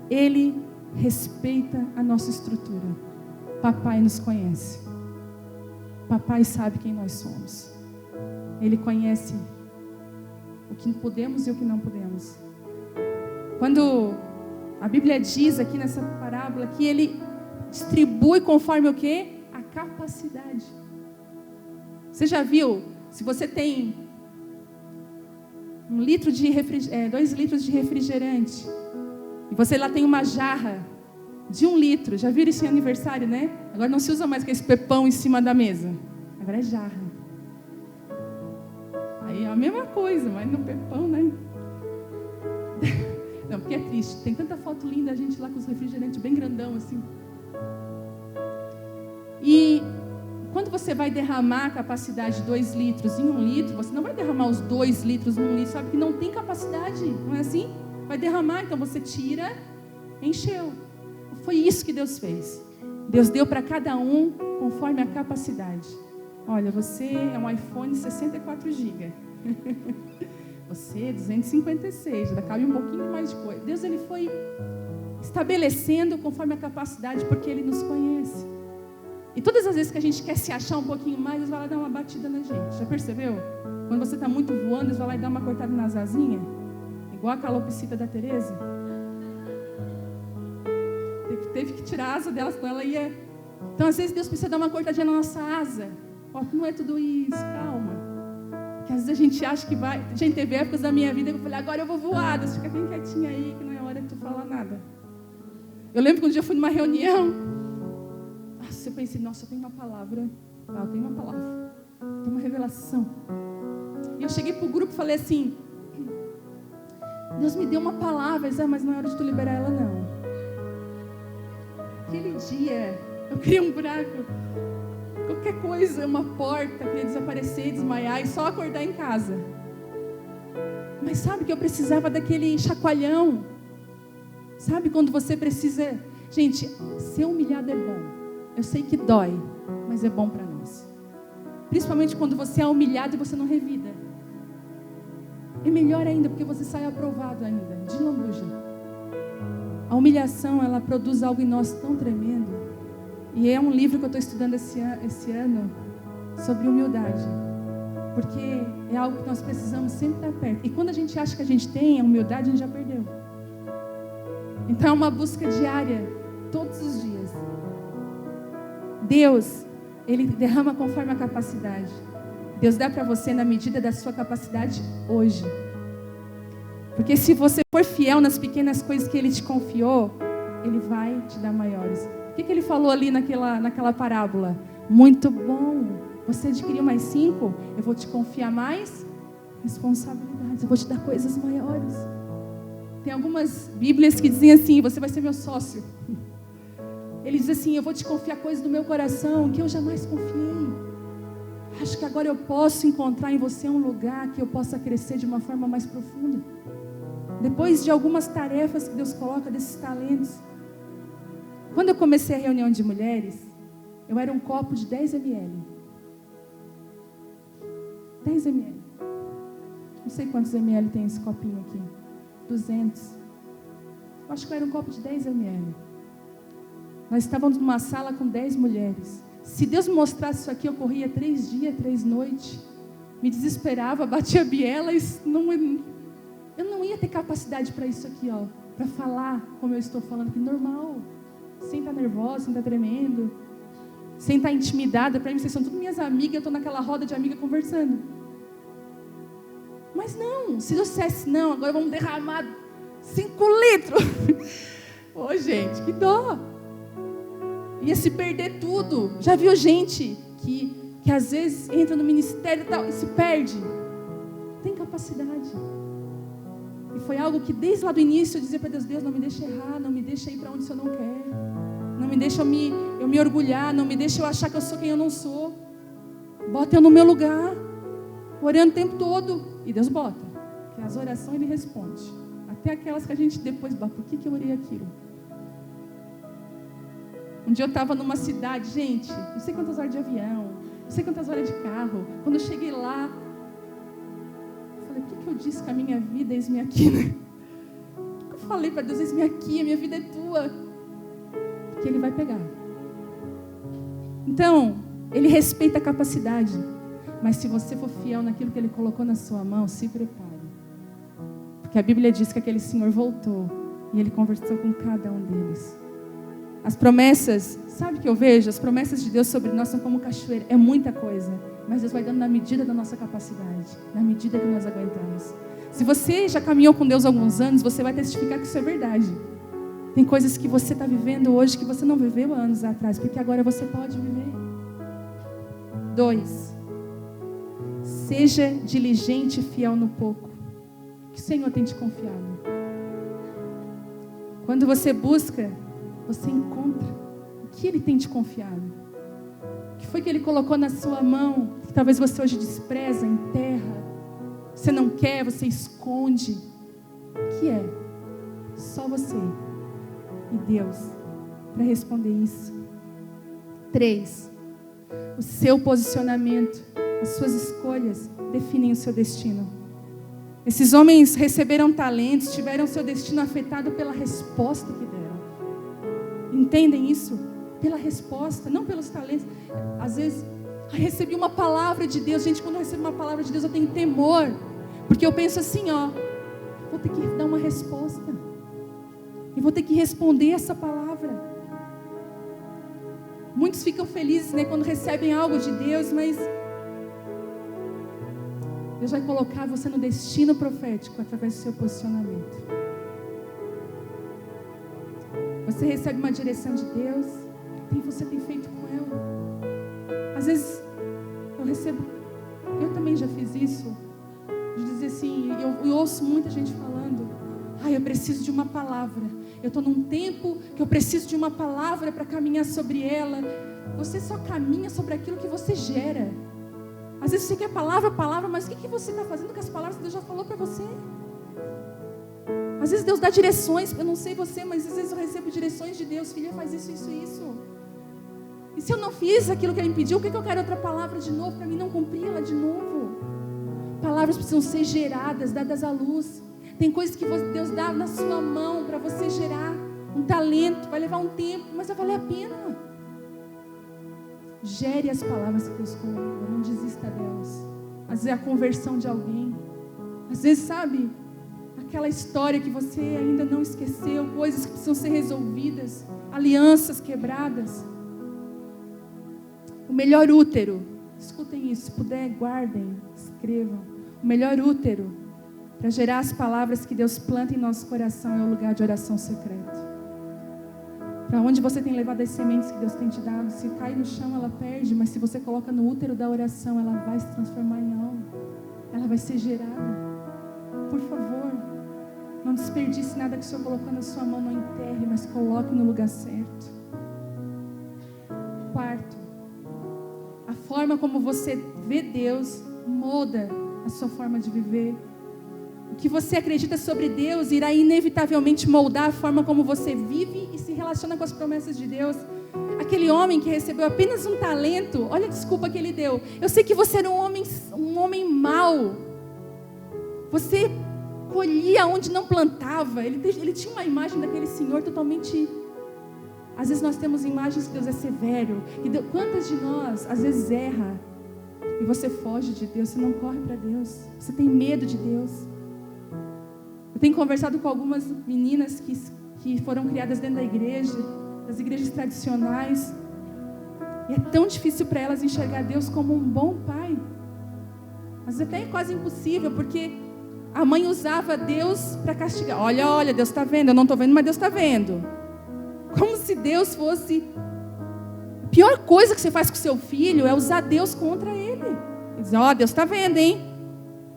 Ele respeita a nossa estrutura. Papai nos conhece. Papai sabe quem nós somos. Ele conhece o que podemos e o que não podemos. Quando a Bíblia diz aqui nessa parábola que Ele distribui conforme o quê? A capacidade. Você já viu? Se você tem 2 litros de refrigerante e você lá tem uma jarra de 1 litro, já viram isso em aniversário, né? Agora não se usa mais esse pepão em cima da mesa, agora é jarra. Aí é a mesma coisa, mas no pepão, né? Não, porque é triste, tem tanta foto linda, a gente lá com os refrigerantes bem grandão assim. E quando você vai derramar a capacidade de 2 litros em 1 litro, você não vai derramar os 2 litros em 1 litro, sabe que não tem capacidade, não é assim? Vai derramar, então você tira, encheu. Foi isso que Deus fez. Deus deu para cada um conforme a capacidade. Olha, você é um iPhone 64 GB. Você 256, já cabe um pouquinho mais de coisa. Deus ele foi estabelecendo conforme a capacidade, porque Ele nos conhece. E todas as vezes que a gente quer se achar um pouquinho mais, Deus vai lá dar uma batida na gente. Já percebeu? Quando você está muito voando, Deus vai lá e dá uma cortada nas asinhas. Igual a calopsita da Tereza. Teve que tirar a asa dela, senão ela ia... Então, às vezes, Deus precisa dar uma cortadinha na nossa asa. Ó, não é tudo isso, calma. Porque às vezes a gente acha que vai... Gente, teve épocas da minha vida que eu falei, agora eu vou voar. Deus fica bem quietinho aí, que não é hora de tu falar nada. Eu lembro que um dia eu fui numa reunião. Nossa, eu pensei, nossa, eu tenho uma palavra. Eu tenho uma palavra. Tenho uma revelação. E eu cheguei pro grupo e falei assim, Deus me deu uma palavra, mas não é hora de tu liberar ela, não. Aquele dia, eu queria um buraco. Qualquer coisa, uma porta, queria desaparecer, desmaiar e só acordar em casa. Mas sabe que eu precisava daquele chacoalhão. Sabe quando você precisa... Gente, ser humilhado é bom. Eu sei que dói, mas é bom para nós. Principalmente quando você é humilhado e você não revida. É melhor ainda, porque você sai aprovado ainda, de lambuja. A humilhação, ela produz algo em nós tão tremendo. E é um livro que eu estou estudando esse ano sobre humildade. Porque é algo que nós precisamos sempre estar perto. E quando a gente acha que a gente tem a humildade, a gente já perdeu. Então é uma busca diária, todos os dias. Deus, Ele derrama conforme a capacidade. Deus dá para você na medida da sua capacidade hoje. Porque se você for fiel nas pequenas coisas que Ele te confiou, Ele vai te dar maiores. O que Ele falou ali naquela parábola? Muito bom, você adquiriu mais 5, eu vou te confiar mais responsabilidades, eu vou te dar coisas maiores. Tem algumas bíblias que dizem assim, você vai ser meu sócio. Ele diz assim, eu vou te confiar coisas do meu coração que eu jamais confiei. Acho que agora eu posso encontrar em você um lugar que eu possa crescer de uma forma mais profunda. Depois de algumas tarefas que Deus coloca, desses talentos. Quando eu comecei a reunião de mulheres, eu era um copo de 10 ml. 10 ml. Não sei quantos ml tem esse copinho aqui. 200. Eu acho que eu era um copo de 10 ml. Nós estávamos numa sala com 10 mulheres. Se Deus me mostrasse isso aqui, eu corria 3 dias, 3 noites. Me desesperava, batia a biela. Eu não ia ter capacidade para isso aqui, ó. Para falar como eu estou falando aqui, normal. Sem estar nervosa, sem estar tremendo. Sem estar intimidada. Para mim, vocês são todas minhas amigas. Eu estou naquela roda de amiga conversando. Mas não, se Deus dissesse, não, agora vamos derramar 5 litros. Ô, gente, que dó. Ia se perder tudo. Já viu gente que às vezes entra no ministério e tal, e se perde? Tem capacidade. E foi algo que desde lá do início eu dizia para Deus, Deus, não me deixa errar, não me deixa ir para onde o Senhor não quer. Não me deixa eu me orgulhar, não me deixa eu achar que eu sou quem eu não sou. Bota eu no meu lugar, orando o tempo todo. E Deus bota. Porque as orações Ele responde. Até aquelas que a gente depois, por que eu orei aquilo? Um dia eu estava numa cidade, gente, não sei quantas horas de avião, não sei quantas horas de carro. Quando eu cheguei lá, eu falei, o que eu disse com a minha vida? Eis-me aqui, né? O que eu falei para Deus? Eis-me aqui, a minha vida é tua. Porque Ele vai pegar. Então, Ele respeita a capacidade. Mas se você for fiel naquilo que Ele colocou na sua mão, se prepare. Porque a Bíblia diz que aquele Senhor voltou e Ele conversou com cada um deles. As promessas, sabe o que eu vejo? As promessas de Deus sobre nós são como cachoeira. É muita coisa. Mas Deus vai dando na medida da nossa capacidade. Na medida que nós aguentamos. Se você já caminhou com Deus há alguns anos, você vai testificar que isso é verdade. Tem coisas que você está vivendo hoje que você não viveu há anos atrás. Porque agora você pode viver. 2. Seja diligente e fiel no pouco. Que o Senhor tem te confiado. Quando você busca, você encontra o que Ele tem te confiado. O que foi que Ele colocou na sua mão, que talvez você hoje despreza, enterra, você não quer, você esconde. O que é? Só você e Deus para responder isso. 3. O seu posicionamento, as suas escolhas definem o seu destino. Esses homens receberam talentos, tiveram seu destino afetado pela resposta que deram. Entendem isso? Pela resposta, não pelos talentos. Às vezes, recebi uma palavra de Deus. Gente, quando eu recebo uma palavra de Deus, eu tenho temor. Porque eu penso assim, vou ter que dar uma resposta. E vou ter que responder essa palavra. Muitos ficam felizes, né, quando recebem algo de Deus, mas Deus vai colocar você no destino profético através do seu posicionamento. Você recebe uma direção de Deus, o que você tem feito com ela? Às vezes eu também já fiz isso, de dizer assim, eu ouço muita gente falando, eu preciso de uma palavra, eu estou num tempo que eu preciso de uma palavra para caminhar sobre ela. Você só caminha sobre aquilo que você gera. Às vezes você quer palavra, mas o que você está fazendo com as palavras que Deus já falou para você? Às vezes Deus dá direções, eu não sei você, mas às vezes eu recebo direções de Deus, filha, faz isso, isso, isso. E se eu não fiz aquilo que Ele me pediu, o que eu quero outra palavra de novo, para mim não cumprir ela de novo? Palavras precisam ser geradas, dadas à luz. Tem coisas que Deus dá na sua mão para você gerar um talento. Vai levar um tempo, mas vai valer a pena. Gere as palavras que Deus colocou. Não desista delas. Às vezes é a conversão de alguém. Às vezes, sabe, aquela história que você ainda não esqueceu. Coisas que precisam ser resolvidas. Alianças quebradas. O melhor útero. Escutem isso. Se puder, guardem. Escrevam. O melhor útero para gerar as palavras que Deus planta em nosso coração é o lugar de oração secreto. Para onde você tem levado as sementes que Deus tem te dado, se cai no chão ela perde, mas se você coloca no útero da oração, ela vai se transformar em algo. Ela vai ser gerada. Por favor, não desperdice nada que o Senhor colocou na sua mão, não enterre, mas coloque no lugar certo. Quarto, a forma como você vê Deus molda a sua forma de viver. O que você acredita sobre Deus irá inevitavelmente moldar a forma como você vive e se relaciona com as promessas de Deus. Aquele homem que recebeu apenas um talento, olha a desculpa que ele deu. Eu sei que você era um homem mau. Você colhia onde não plantava. Ele tinha uma imagem daquele Senhor totalmente... Às vezes nós temos imagens que Deus é severo. Quantas de nós, às vezes, erra e você foge de Deus, você não corre para Deus. Você tem medo de Deus. Eu tenho conversado com algumas meninas que foram criadas dentro da igreja, das igrejas tradicionais. E é tão difícil para elas enxergar Deus como um bom pai. Mas até é quase impossível, porque a mãe usava Deus para castigar. Olha, Deus está vendo, eu não estou vendo, mas Deus está vendo. Como se Deus fosse... A pior coisa que você faz com seu filho é usar Deus contra ele. Ele diz, Deus está vendo, hein?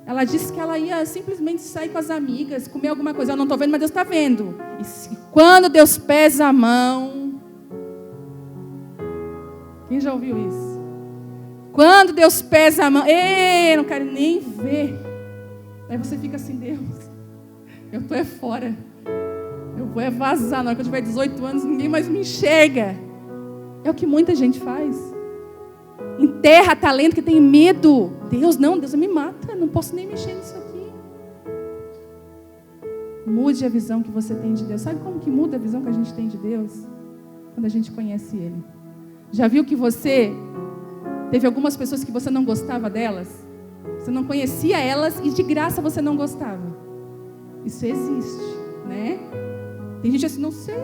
Ela disse que ela ia simplesmente sair com as amigas, comer alguma coisa. Eu não estou vendo, mas Deus está vendo. E quando Deus pesa a mão... Quem já ouviu isso? Quando Deus pesa a mão... Ei, não quero nem ver. Aí você fica assim, Deus, eu estou fora. Eu vou vazar. Na hora que eu tiver 18 anos, ninguém mais me enxerga. É o que muita gente faz. Enterra talento que tem medo. Deus me mata. Não posso nem mexer nisso aqui. Mude a visão que você tem de Deus. Sabe como que muda a visão que a gente tem de Deus? Quando a gente conhece Ele. Já viu que você teve algumas pessoas que você não gostava delas? Você não conhecia elas e de graça você não gostava. Isso existe, né? Tem gente assim, não sei.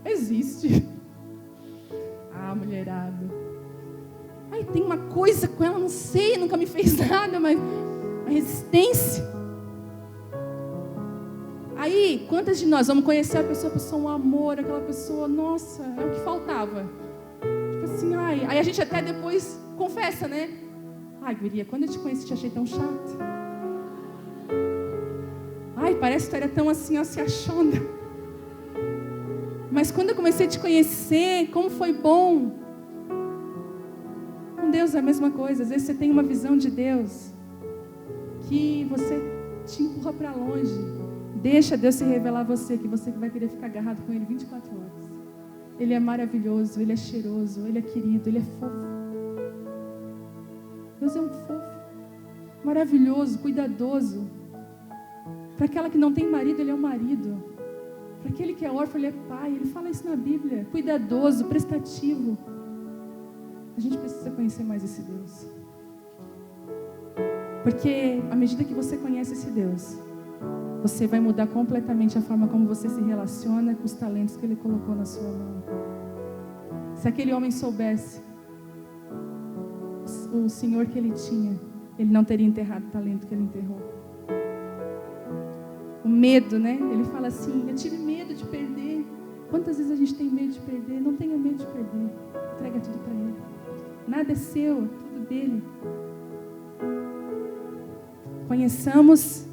Existe. Mulherada. Ai, tem uma coisa com ela, não sei, nunca me fez nada, mas a resistência. Aí, quantas de nós vamos conhecer a pessoa, um amor, aquela pessoa, nossa, é o que faltava. Tipo assim, aí a gente até depois confessa, né? Ai, guria, quando eu te conheci, te achei tão chata. Ai, parece que tu era tão assim, ó, se achando. Mas quando eu comecei a te conhecer, como foi bom. Com Deus é a mesma coisa. Às vezes você tem uma visão de Deus que você te empurra para longe. Deixa Deus se revelar a você, que você vai querer ficar agarrado com Ele 24 horas. Ele é maravilhoso, Ele é cheiroso, Ele é querido, Ele é fofo. Deus é um fofo, maravilhoso, cuidadoso. Para aquela que não tem marido, Ele é um marido. Para aquele que é órfão, Ele é pai. Ele fala isso na Bíblia. Cuidadoso, prestativo. A gente precisa conhecer mais esse Deus. Porque à medida que você conhece esse Deus, você vai mudar completamente a forma como você se relaciona com os talentos que Ele colocou na sua mão. Se aquele homem soubesse o Senhor que ele tinha, ele não teria enterrado o talento que ele enterrou. O medo, né? Ele fala assim, eu tive medo de perder. Quantas vezes a gente tem medo de perder? Não tenha medo de perder. Entrega tudo para Ele. Nada é seu, é tudo dele. Conheçamos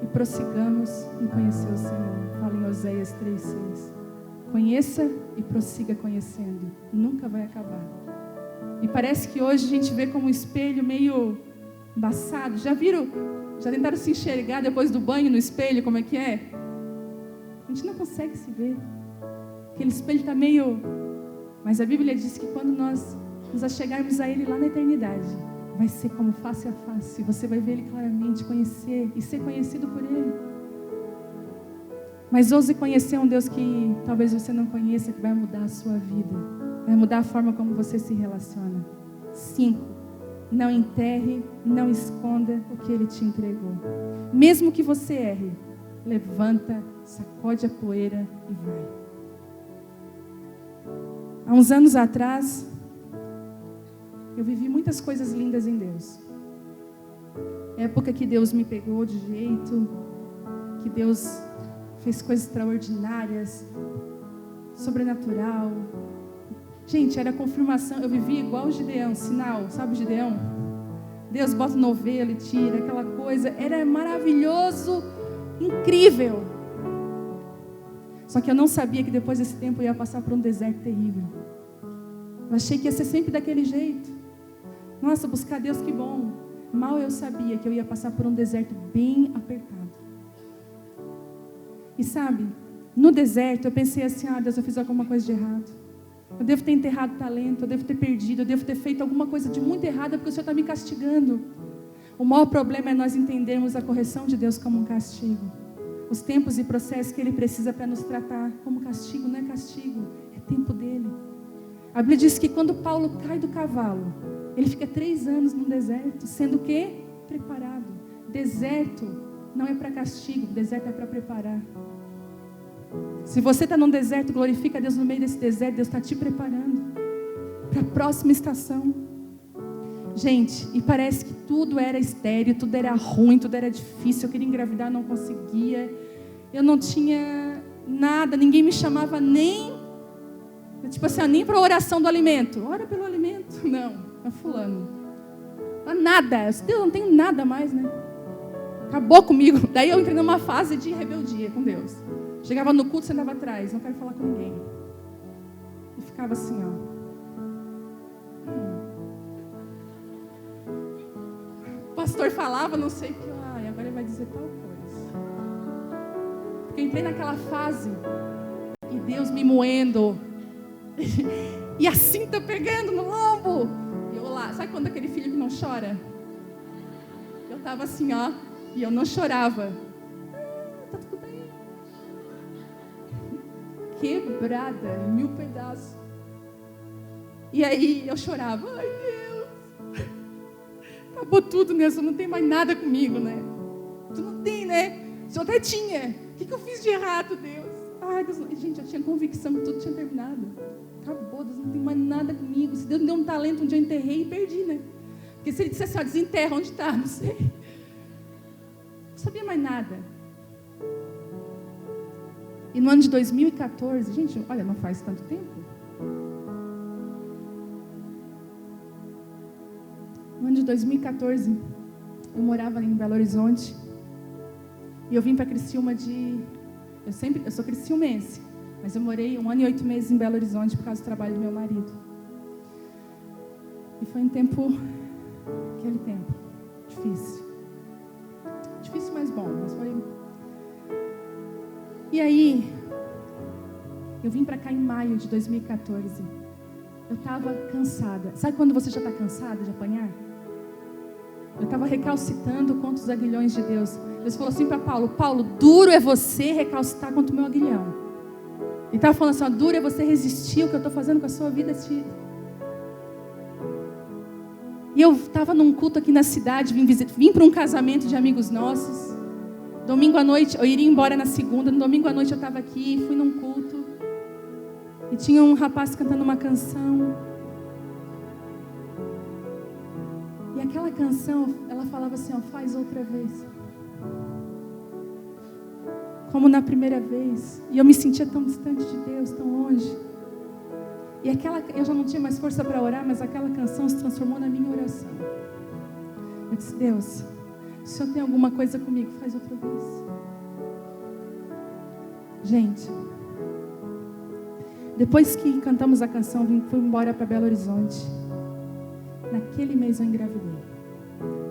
e prossigamos em conhecer o Senhor. Fala em Oséias 3:6. Conheça e prossiga conhecendo. Nunca vai acabar. E parece que hoje a gente vê como um espelho meio embaçado. Já viram? Já tentaram se enxergar depois do banho no espelho, como é que é? A gente não consegue se ver. Aquele espelho está meio... Mas a Bíblia diz que quando nós nos achegarmos a Ele lá na eternidade, vai ser como face a face. Você vai ver Ele claramente, conhecer e ser conhecido por Ele. Mas ouse conhecer um Deus que talvez você não conheça, que vai mudar a sua vida. Vai mudar a forma como você se relaciona. 5. Não enterre, não esconda o que Ele te entregou. Mesmo que você erre, levanta, sacode a poeira e vai. Há uns anos atrás, eu vivi muitas coisas lindas em Deus. Época que Deus me pegou de jeito, que Deus fez coisas extraordinárias, sobrenatural. Gente, era confirmação. Eu vivia igual o Gideão, sinal, sabe o Gideão? Deus bota no novelo e tira, aquela coisa. Era maravilhoso, incrível. Só que eu não sabia que depois desse tempo eu ia passar por um deserto terrível. Eu achei que ia ser sempre daquele jeito. Nossa, buscar Deus, que bom. Mal eu sabia que eu ia passar por um deserto bem apertado. E sabe, no deserto eu pensei assim, Deus, eu fiz alguma coisa de errado. Eu devo ter enterrado talento, eu devo ter perdido, eu devo ter feito alguma coisa de muito errada porque o Senhor está me castigando. O maior problema é nós entendermos a correção de Deus como um castigo. Os tempos e processos que Ele precisa para nos tratar como castigo, não é castigo, é tempo dEle. A Bíblia diz que quando Paulo cai do cavalo, ele fica 3 anos no deserto, sendo o quê? Preparado. Deserto não é para castigo, deserto é para preparar. Se você está num deserto, glorifica a Deus no meio desse deserto, Deus está te preparando para a próxima estação. Gente, e parece que tudo era estéril, tudo era ruim, tudo era difícil, eu queria engravidar, não conseguia, eu não tinha nada, ninguém me chamava nem, tipo assim, nem para a oração do alimento, ora pelo alimento, não, é fulano, nada, eu não tenho nada mais, né? Acabou comigo, daí eu entrei numa fase de rebeldia com Deus. Chegava no culto, sentava atrás, não quero falar com ninguém. E ficava assim, ó. O pastor falava, não sei o que, agora ele vai dizer tal coisa. Porque eu entrei naquela fase, e Deus me moendo, e a cinta pegando no lombo. E eu lá, sabe quando aquele filho que não chora? Eu estava assim, ó, e eu não chorava. Tá tudo bem. Quebrada, em 1000 pedaços. E aí eu chorava, ai Deus, acabou tudo, né? Você não tem mais nada comigo, né? Tu não tem, né? O Senhor até tinha. O que eu fiz de errado, Deus? Ai, Deus, gente, eu tinha convicção que tudo tinha terminado. Acabou, Deus não tem mais nada comigo. Se Deus me deu um talento, um dia eu enterrei e perdi, né? Porque se Ele dissesse assim, desenterra, onde está? Não sei. Não sabia mais nada. E no ano de 2014, gente, olha, não faz tanto tempo. No ano de 2014, eu morava em Belo Horizonte. E eu vim para Criciúma eu sou criciumense, mas eu morei 1 ano e 8 meses em Belo Horizonte por causa do trabalho do meu marido. E foi aquele tempo, difícil. Difícil, mas bom, mas foi... E aí, eu vim para cá em maio de 2014. Eu estava cansada. Sabe quando você já está cansada de apanhar? Eu estava recalcitando contra os aguilhões de Deus. Deus falou assim para Paulo, Paulo, duro é você recalcitar contra o meu aguilhão. Ele estava falando assim, duro é você resistir o que eu estou fazendo com a sua vida. E eu estava num culto aqui na cidade, vim para um casamento de amigos nossos. Domingo à noite, eu iria embora na segunda, no domingo à noite eu estava aqui, fui num culto. E tinha um rapaz cantando uma canção. E aquela canção, ela falava assim, faz outra vez. Como na primeira vez. E eu me sentia tão distante de Deus, tão longe. E eu já não tinha mais força para orar, mas aquela canção se transformou na minha oração. Eu disse, Deus, se o Senhor tem alguma coisa comigo, faz outra vez. Gente, depois que cantamos a canção, fui embora para Belo Horizonte. Naquele mês eu engravidei.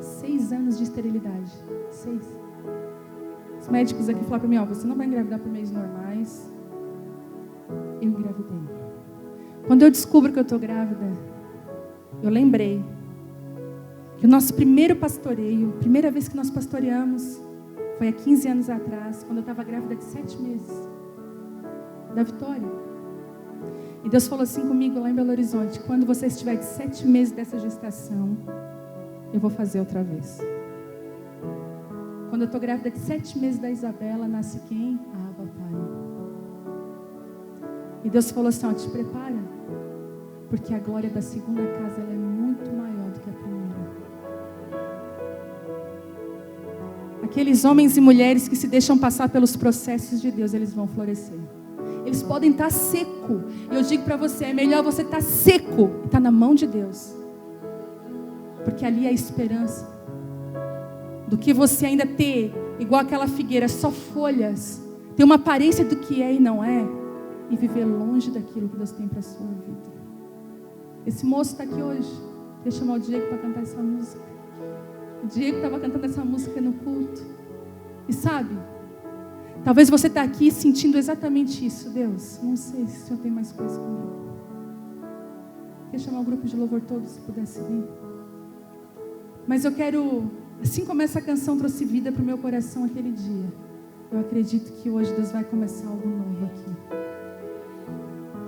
6 anos de esterilidade. 6. Os médicos aqui falaram para mim, você não vai engravidar por meios normais. Eu engravidei. Quando eu descubro que eu estou grávida, eu lembrei que o nosso primeiro pastoreio, primeira vez que nós pastoreamos, foi há 15 anos atrás, quando eu estava grávida de 7 meses, da Vitória. E Deus falou assim comigo lá em Belo Horizonte: quando você estiver de 7 meses dessa gestação, eu vou fazer outra vez. Quando eu estou grávida de 7 meses da Isabela, nasce quem? Ah, papai. E Deus falou assim: ó, te prepara, porque a glória da segunda casa ela é muito maior do que a primeira. Aqueles homens e mulheres que se deixam passar pelos processos de Deus, eles vão florescer. Eles podem estar seco. E eu digo para você, é melhor você estar seco, estar na mão de Deus, porque ali é a esperança, do que você ainda ter, igual aquela figueira, só folhas, ter uma aparência do que é e não é, e viver longe daquilo que Deus tem para a sua vida. Esse moço está aqui hoje. Queria chamar o Diego para cantar essa música. O Diego estava cantando essa música no culto. E sabe, talvez você está aqui sentindo exatamente isso. Deus, não sei se o Senhor tem mais coisa comigo. Queria chamar o grupo de louvor todo, se pudesse vir. Mas eu quero, assim como essa canção trouxe vida para o meu coração aquele dia, eu acredito que hoje Deus vai começar algo novo aqui.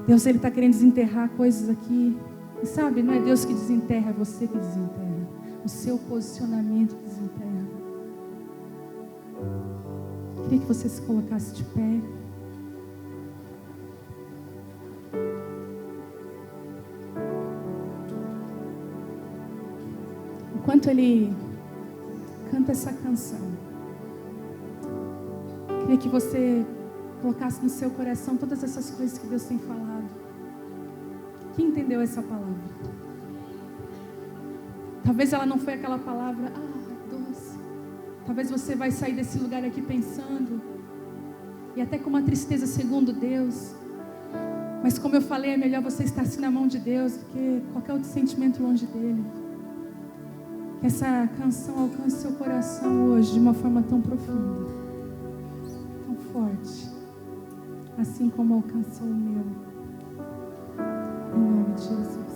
Deus, Ele está querendo desenterrar coisas aqui. E sabe, não é Deus que desenterra, é você que desenterra. O seu posicionamento desenterra. Queria que você se colocasse de pé. Enquanto ele canta essa canção, queria que você colocasse no seu coração todas essas coisas que Deus tem falado. Quem entendeu essa palavra? Talvez ela não foi aquela palavra, doce. Talvez você vai sair desse lugar aqui pensando, e até com uma tristeza segundo Deus. Mas como eu falei, é melhor você estar assim na mão de Deus do que qualquer outro sentimento longe dEle. Que essa canção alcance seu coração hoje de uma forma tão profunda, tão forte, assim como alcançou o meu. Em nome de Jesus.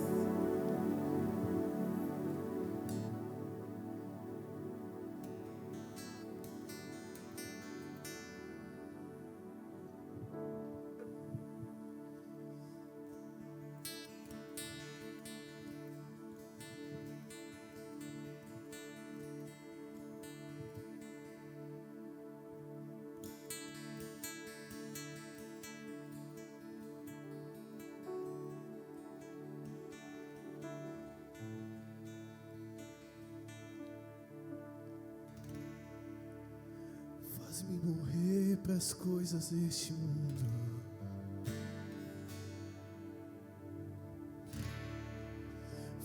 Faz-me morrer para as coisas deste mundo.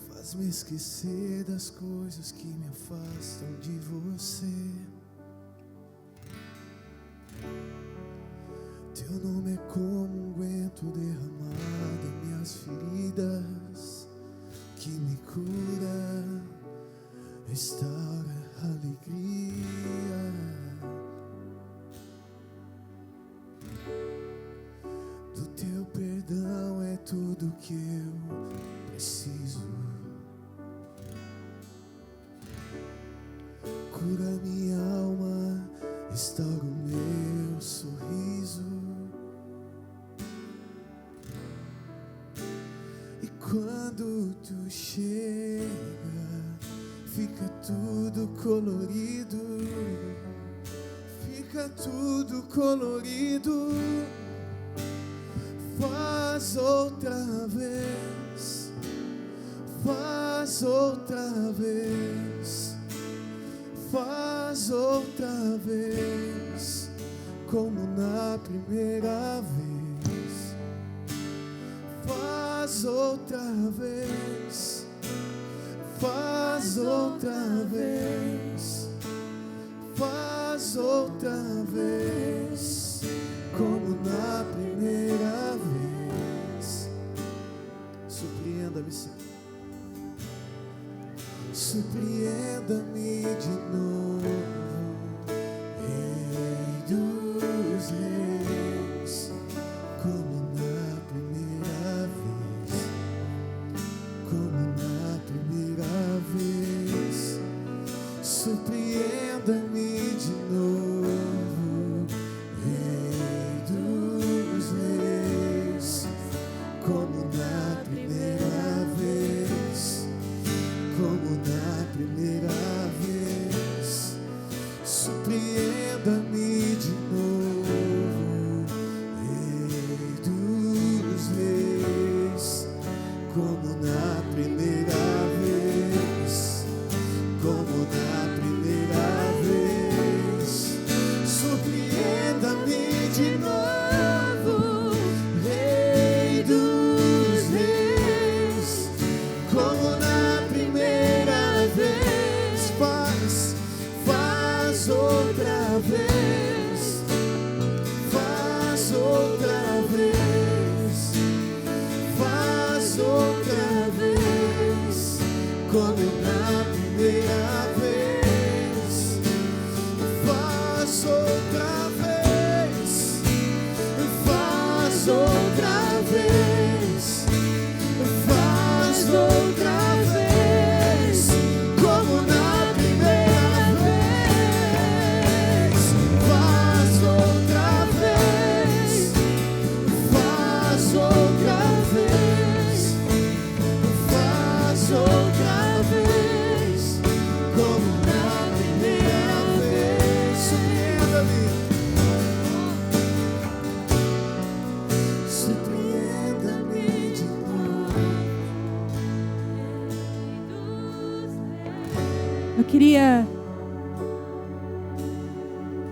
Faz-me esquecer das coisas que me afastam de você. Teu nome é como um unguento derramado em minhas feridas, que me cura, restaura a alegria. Do teu perdão é tudo que eu preciso. Cura minha alma, restaura o meu sorriso. E quando tu chega, fica tudo colorido. Fica tudo colorido. Faz outra vez. Faz outra vez. Faz outra vez, como na primeira vez. Faz outra vez. Faz outra vez. Faz outra vez, como na primeira vez. Surpreenda-me, Senhor. Surpreenda-me de novo, Rei dos Reis, como na primeira vez, como na primeira vez.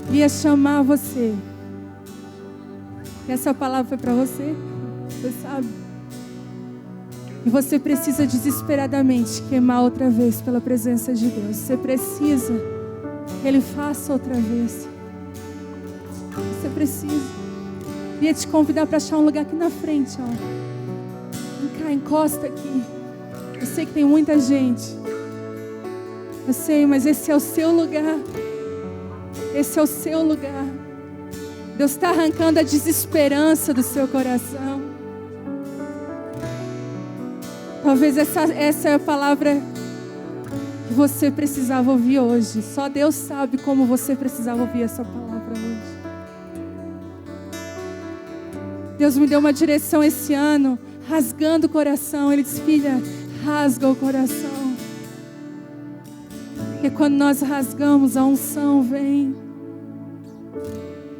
queria chamar você. Essa palavra foi para você, você sabe. E você precisa desesperadamente queimar outra vez pela presença de Deus. Você precisa que Ele faça outra vez. Você precisa. Queria te convidar para achar um lugar aqui na frente, ó. Vem cá, encosta aqui. Eu sei que tem muita gente. Eu sei, mas esse é o seu lugar. Esse é o seu lugar. Deus está arrancando a desesperança do seu coração. Talvez essa é a palavra que você precisava ouvir hoje. Só Deus sabe como você precisava ouvir essa palavra hoje. Deus me deu uma direção esse ano, rasgando o coração. Ele disse: filha, rasga o coração. Porque quando nós rasgamos, a unção vem.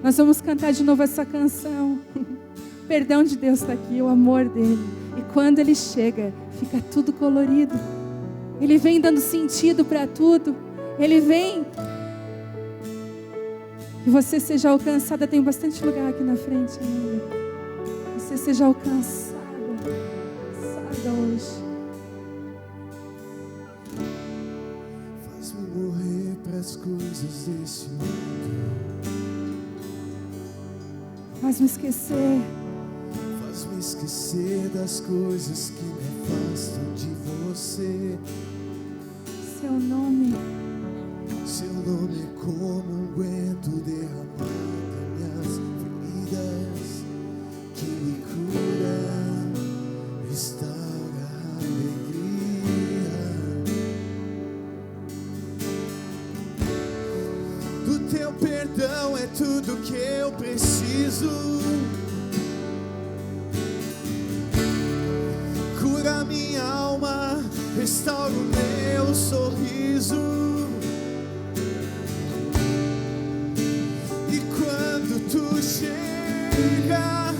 Nós vamos cantar de novo essa canção. O perdão de Deus está aqui, o amor dele. E quando ele chega, fica tudo colorido. Ele vem dando sentido para tudo. Ele vem. Que você seja alcançada. Tem bastante lugar aqui na frente ainda. Você seja alcançada hoje. Faz-me morrer para as coisas desse mundo. Faz-me esquecer. Faz-me esquecer das coisas que me afastam de você. Seu nome é como unguento derramado em minhas feridas, que me cura, restaura a alegria. Do teu perdão é tudo que eu preciso. Cura minha alma, restaura o meu sorriso. E quando tu chega,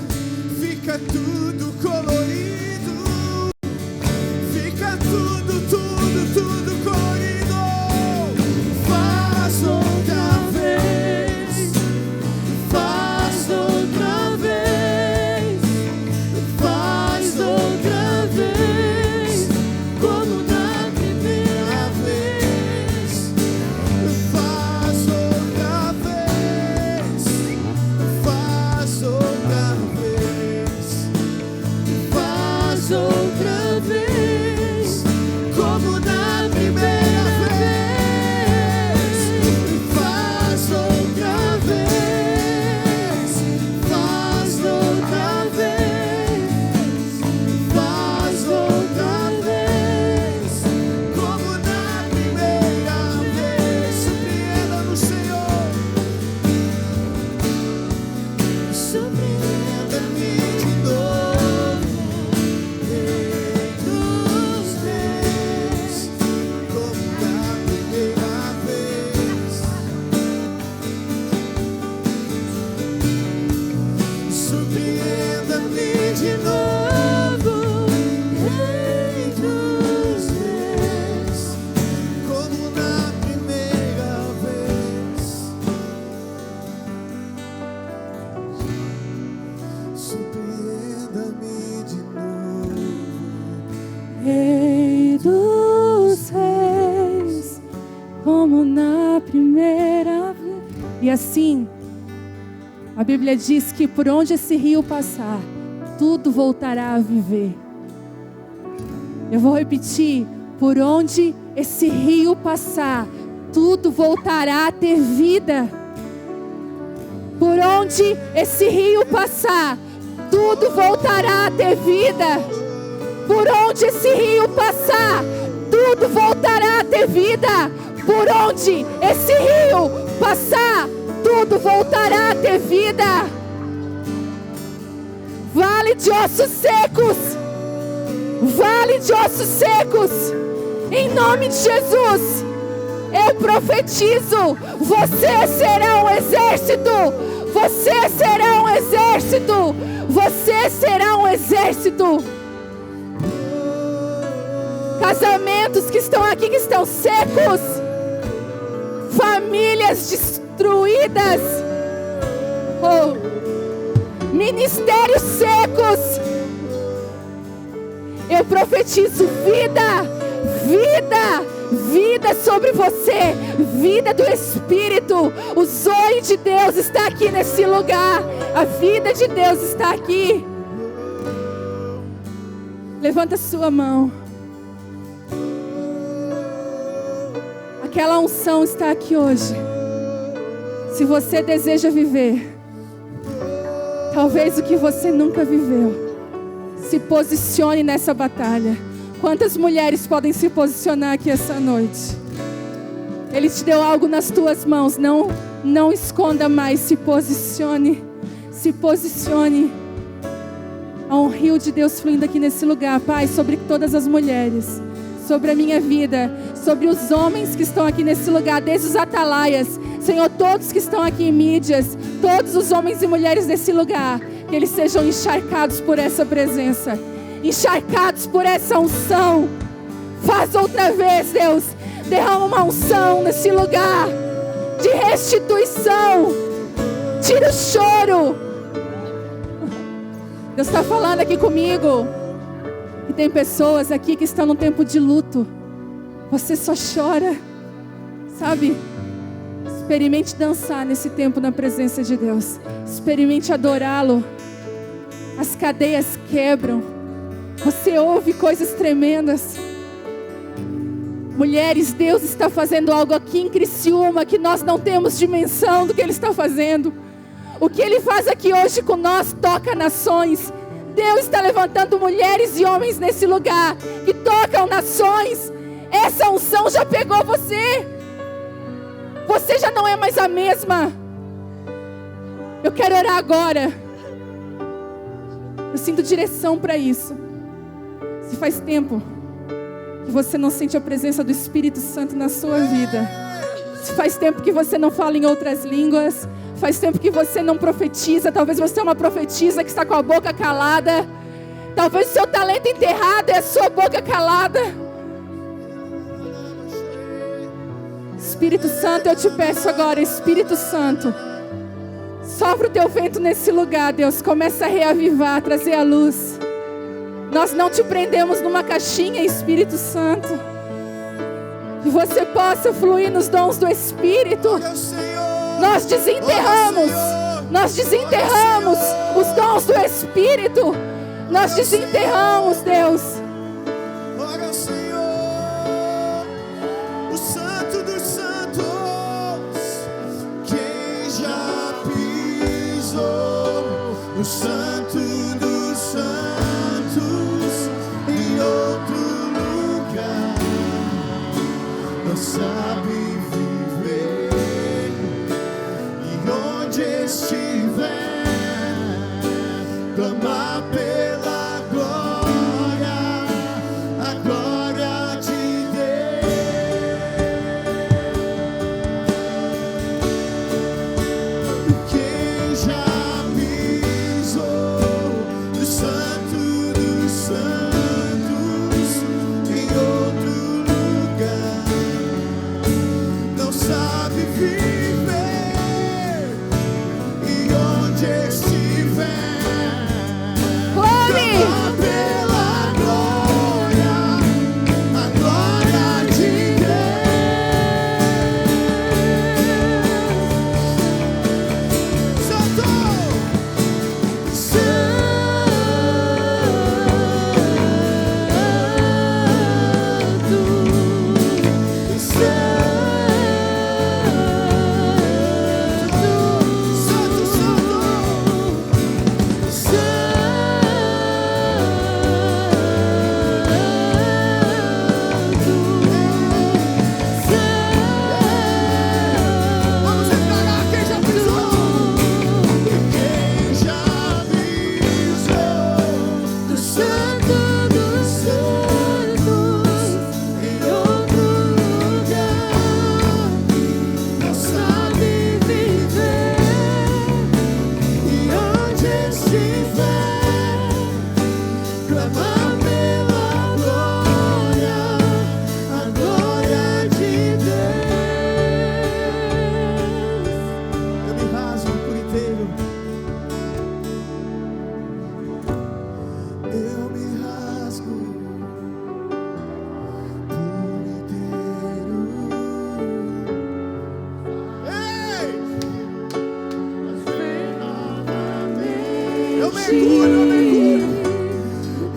fica tudo colorido. Fica tudo colorido. Faz outra vez. Faz outra vez. Faz outra vez. Como na primeira vez. Faz outra vez. Faz outra vez. Faz outra vez. Como na primeira vez. Faz outra vez. Faz outra vez. Faz outra vez. Como na primeira vez. Surpreenda-nos, Senhor. Surpreenda-me de novo. Rei dos reis. Como na primeira vez. Surpreenda-me de novo, Rei dos reis, como na primeira vez. Surpreenda-me de novo. Rei dos reis, como na primeira vez. E assim, a Bíblia diz que por onde esse rio passar, tudo voltará a viver. Eu vou repetir: por onde esse rio passar, tudo voltará a ter vida. Por onde esse rio passar, tudo voltará a ter vida. Por onde esse rio passar, tudo voltará a ter vida. Por onde esse rio passar, tudo voltará a ter vida. Vale de ossos secos. Vale de ossos secos. Em nome de Jesus, eu profetizo: você será um exército. Você será um exército. Você será um exército. Casamentos que estão aqui, que estão secos, famílias destruídas, ministérios secos. Eu profetizo vida, vida, vida sobre você, vida do Espírito. O zoe de Deus está aqui nesse lugar, a vida de Deus está aqui. Levanta sua mão. Aquela unção está aqui hoje. Se você deseja viver, talvez o que você nunca viveu, se posicione nessa batalha. Quantas mulheres podem se posicionar aqui essa noite? Ele te deu algo nas tuas mãos. Não esconda mais. Se posicione. Se posicione. Há um rio de Deus fluindo aqui nesse lugar, Pai, sobre todas as mulheres, sobre a minha vida, sobre os homens que estão aqui nesse lugar, desde os atalaias, Senhor, todos que estão aqui em mídias, todos os homens e mulheres desse lugar, que eles sejam encharcados por essa presença, encharcados por essa unção. Faz outra vez, Deus, derrama uma unção nesse lugar de restituição. Tira o choro. Deus está falando aqui comigo que tem pessoas aqui que estão num tempo de luto. Você só chora, sabe? Experimente dançar nesse tempo na presença de Deus. Experimente adorá-lo. As cadeias quebram. Você ouve coisas tremendas. Mulheres, Deus está fazendo algo aqui em Criciúma que nós não temos dimensão do que Ele está fazendo. O que Ele faz aqui hoje com nós toca nações. Deus está levantando mulheres e homens nesse lugar que tocam nações. Essa unção já pegou você. Você já não é mais a mesma. Eu quero orar agora. Eu sinto direção para isso. Se faz tempo que você não sente a presença do Espírito Santo na sua vida, se faz tempo que você não fala em outras línguas, faz tempo que você não profetiza, talvez você é uma profetisa que está com a boca calada, talvez o seu talento enterrado é a sua boca calada. Espírito Santo, eu te peço agora, Espírito Santo, sopra o teu vento nesse lugar, Deus, começa a reavivar, trazer a luz. Nós não te prendemos numa caixinha, Espírito Santo. Que você possa fluir nos dons do Espírito. Nós desenterramos os dons do Espírito. Nós desenterramos, Deus. Glória, Senhor, o Santo dos Santos, quem já pisou no Santo dos Santos em outro lugar, não sabe viver, e onde estiver, clamar pela glória, a glória de Deus. Quem já pisou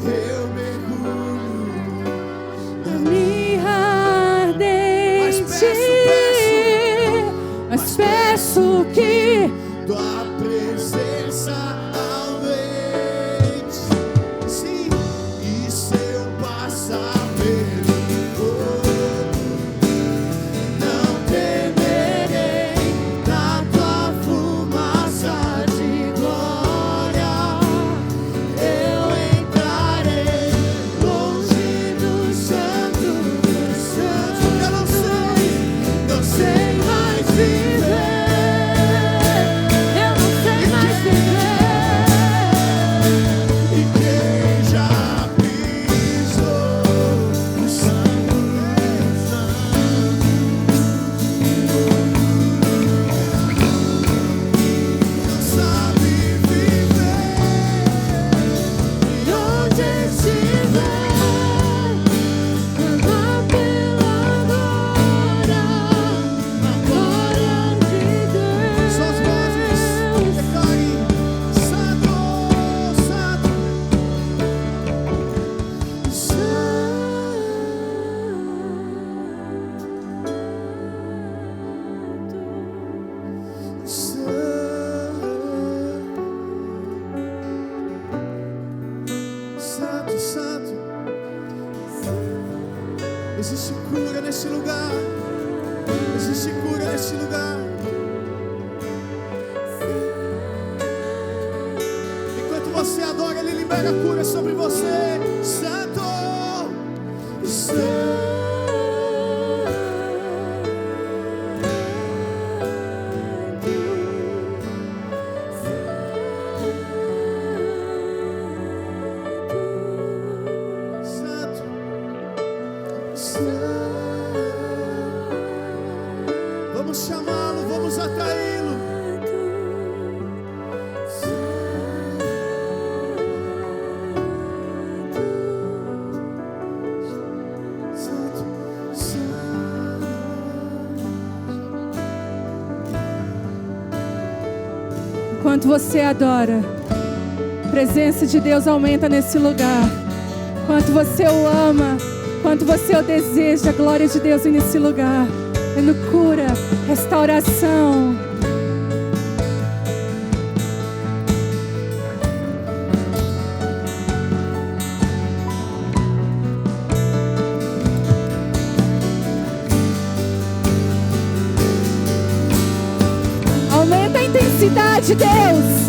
Eu mergulho na minha ardente. Mas peço que tua presença aumente. Sim, e se eu passar pelo fogo, não temerei da tua fumaça de glória. Eu entrarei longe do santo dos santos. Eu não sei mais viver. Existe cura nesse lugar. Existe cura nesse lugar. Enquanto você adora, Ele libera cura sobre você. Santo, Santo. Vamos chamá-lo, vamos atraí-lo. Enquanto você adora, a presença de Deus aumenta nesse lugar. Enquanto você o ama, enquanto você o deseja, a glória de Deus vem nesse lugar, dando cura, restauração. Aumenta a intensidade, Deus.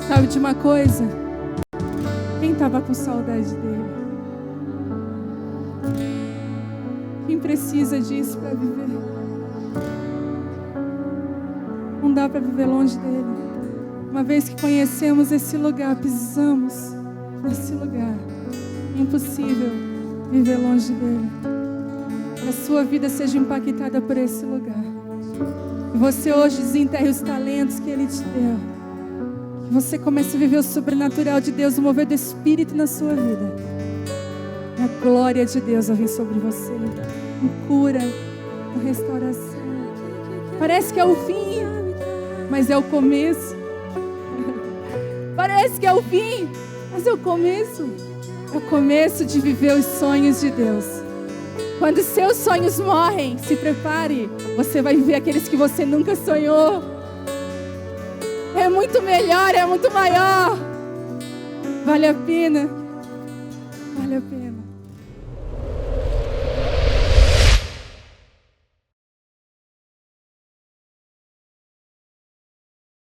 Sabe de uma coisa? Quem estava com saudade dele? Quem precisa disso para viver? Não dá para viver longe dele. Uma vez que conhecemos esse lugar, pisamos nesse lugar, é impossível viver longe dele. Que a sua vida seja impactada por esse lugar. Que você hoje desenterre os talentos que ele te deu. Que você comece a viver o sobrenatural de Deus, o mover do Espírito na sua vida. E a glória de Deus vai vir sobre você. Com cura, com restauração. Parece que é o fim, mas é o começo. Parece que é o fim, mas é o começo. É o começo de viver os sonhos de Deus. Quando seus sonhos morrem, se prepare. Você vai viver aqueles que você nunca sonhou. É muito melhor, é muito maior. Vale a pena. Vale a pena.